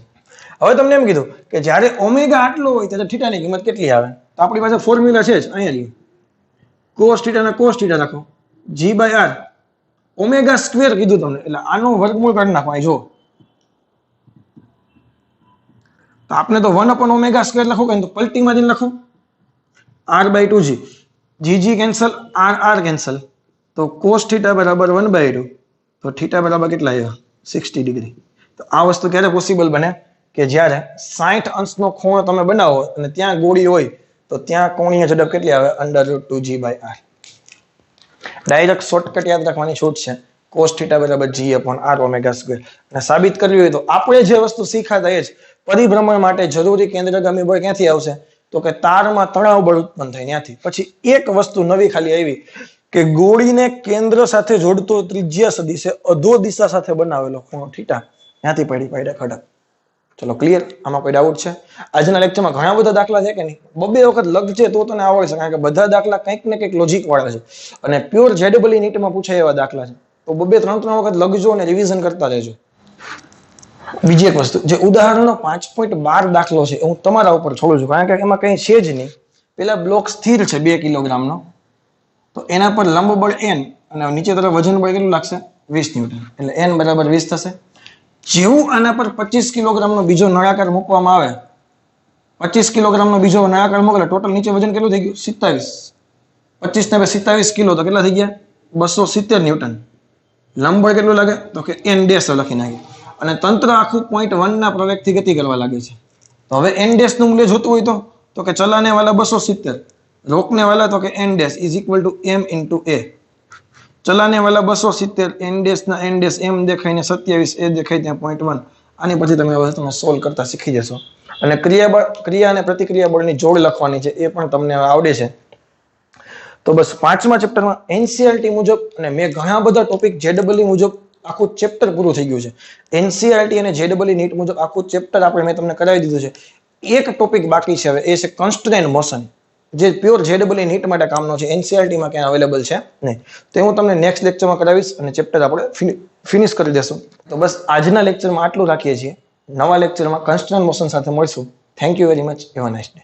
હવે તમને એમ કીધું કે જ્યારે ઓમેગા આટલો હોય ત્યારે થીટાની કિંમત કેટલી આવે? તો આપણી પાસે ફોર્મ્યુલા છે જ અહીંયા રહ્યું. કોસ થીટા ને કોસ થીટા રાખો, g/r ઓમેગા સ્ક્વેર કીધું તમને, એટલે આનો વર્ગમૂળ કાઢી નાખો. અહીં જો તો આપણે તો 1 ઓમેગા સ્ક્વેર લખો કે તો પલટીમાં જઈને લખો r/2g, g cancel, r cancel, તો cos થીટા બરાબર 1/2, તો થીટા બરાબર કેટલા આવ્યા? 60 ડિગ્રી. તો આ વસ્તુ ક્યારે પોસિબલ બને? કે જ્યારે 60 અંશનો ખૂણો તમે બનાવો અને ત્યાં ગોળી હોય તો ત્યાં કોણીય ઝડપ કેટલી આવે? √2g/r. ડાયરેક્ટ શોર્ટકટ યાદ રાખવાની છૂટ છે. cos થીટા બરાબર g/r ઓમેગા સ્ક્વેર. અને સાબિત કરવી હોય તો આપણે જે વસ્તુ શીખાતા એ જ પરિભ્રમણ માટે જરૂરી કેન્દ્રગામી બળ ક્યાંથી આવશે? તો કે તારમાં તણાવ બળ ઉત્પન્ન થાય ત્યાંથી. પછી એક વસ્તુ નવી ખાલી આવી કે ગોળીને કેન્દ્ર સાથે જોડતો ત્રિજ્યા સદિશે અધો દિશા સાથે બનાવેલો ખૂણો થીટા ત્યાંથી પડી ખડક. ચલો ક્લિયર? આમાં કોઈ ડાઉટ છે? આજના લેક્ચરમાં ઘણા બધા દાખલા છે કે નહીં? બબે વખત લખજે તો તને આવડશે, કારણ કે બધા દાખલા કંઈક ને કંઈક લોજિક વાળા છે અને પ્યોર જેડબલી નીટમાં પૂછાય એવા દાખલા છે. તો બબે 3 વખત લખજો અને રિવિઝન કરતા રહેજો. બીજી એક વસ્તુ, જે ઉદાહરણનો 5.12 દાખલો છે હું તમારા ઉપર છોડું છું, કારણ કે એમાં કંઈ છે જ નહીં. પેલા બ્લોક સ્થિર છે 2 કિલોગ્રામનો, તો એના પર લંબ બળ n અને નીચે તરફ વજન બળ કેટલું લાગશે? 20 ન્યૂટન. એટલે n બરાબર 20 થશે. જેવું આના પર 25 કિલોગ્રામનો બીજો નળાકાર મૂકવામાં આવે, 25 કિલોગ્રામનો બીજો નળાકાર મૂકે ટોટલ નીચે વજન કેટલું થઈ ગયું? 27. 25 ને 27 કિલો તો કેટલા થઈ ગયા? 270 ન્યૂટન. લંબ બળ કેટલું લાગે? તો કે n ડેશ લખી નાખી. અને તંત્ર આખું 0.1 ના પ્રવેગથી ગતિ કરવા લાગે છે. તો હવે n ડેશ નું મૂલ્ય જોતું હોય તો કે ચલાને વાલા 270, રોકને વાલા તો કે n dash is equal to m into a. ચલાને વાલા 270, n ડેશ ના n ડેશ m દેખાય ને 27 a દેખાય ત્યાં 0.1. આની પછી તમે સોલ્વ કરતા શીખી જશો. અને ક્રિયા અને પ્રતિક્રિયા બળની જોડ લખવાની છે, એ પણ તમને આવડે છે. તો બસ 5મા ચેપ્ટરમાં એનસીઆરટી મુજબ, અને મેં ઘણા બધા ટોપિક જેડબલી મુજબ આખું ચેપ્ટર પૂરું થઈ ગયું છે. એનસીઆરટી અને જેડબલી નીટ મુજબ આખું ચેપ્ટર મેં તમને કરાવી દીધું છે. એક ટોપિક બાકી છે હવે, એ છે કોન્સ્ટન્ટ મોશન, જે પ્યોર જેડબલી નીટ માટે કામનો છે. એનસીઆરટી માં ક્યાં અવેલેબલ છે નહીં. તો હું તમને નેક્સ્ટ લેક્ચરમાં કરાવીશ અને ચેપ્ટર આપણે ફિનિશ કરી દેશું. તો બસ આજના લેક્ચરમાં આટલું રાખીએ છીએ. નવા લેક્ચરમાં કોન્સ્ટન્ટ મોશન સાથે મળશું. Thank you very much. Have a nice day.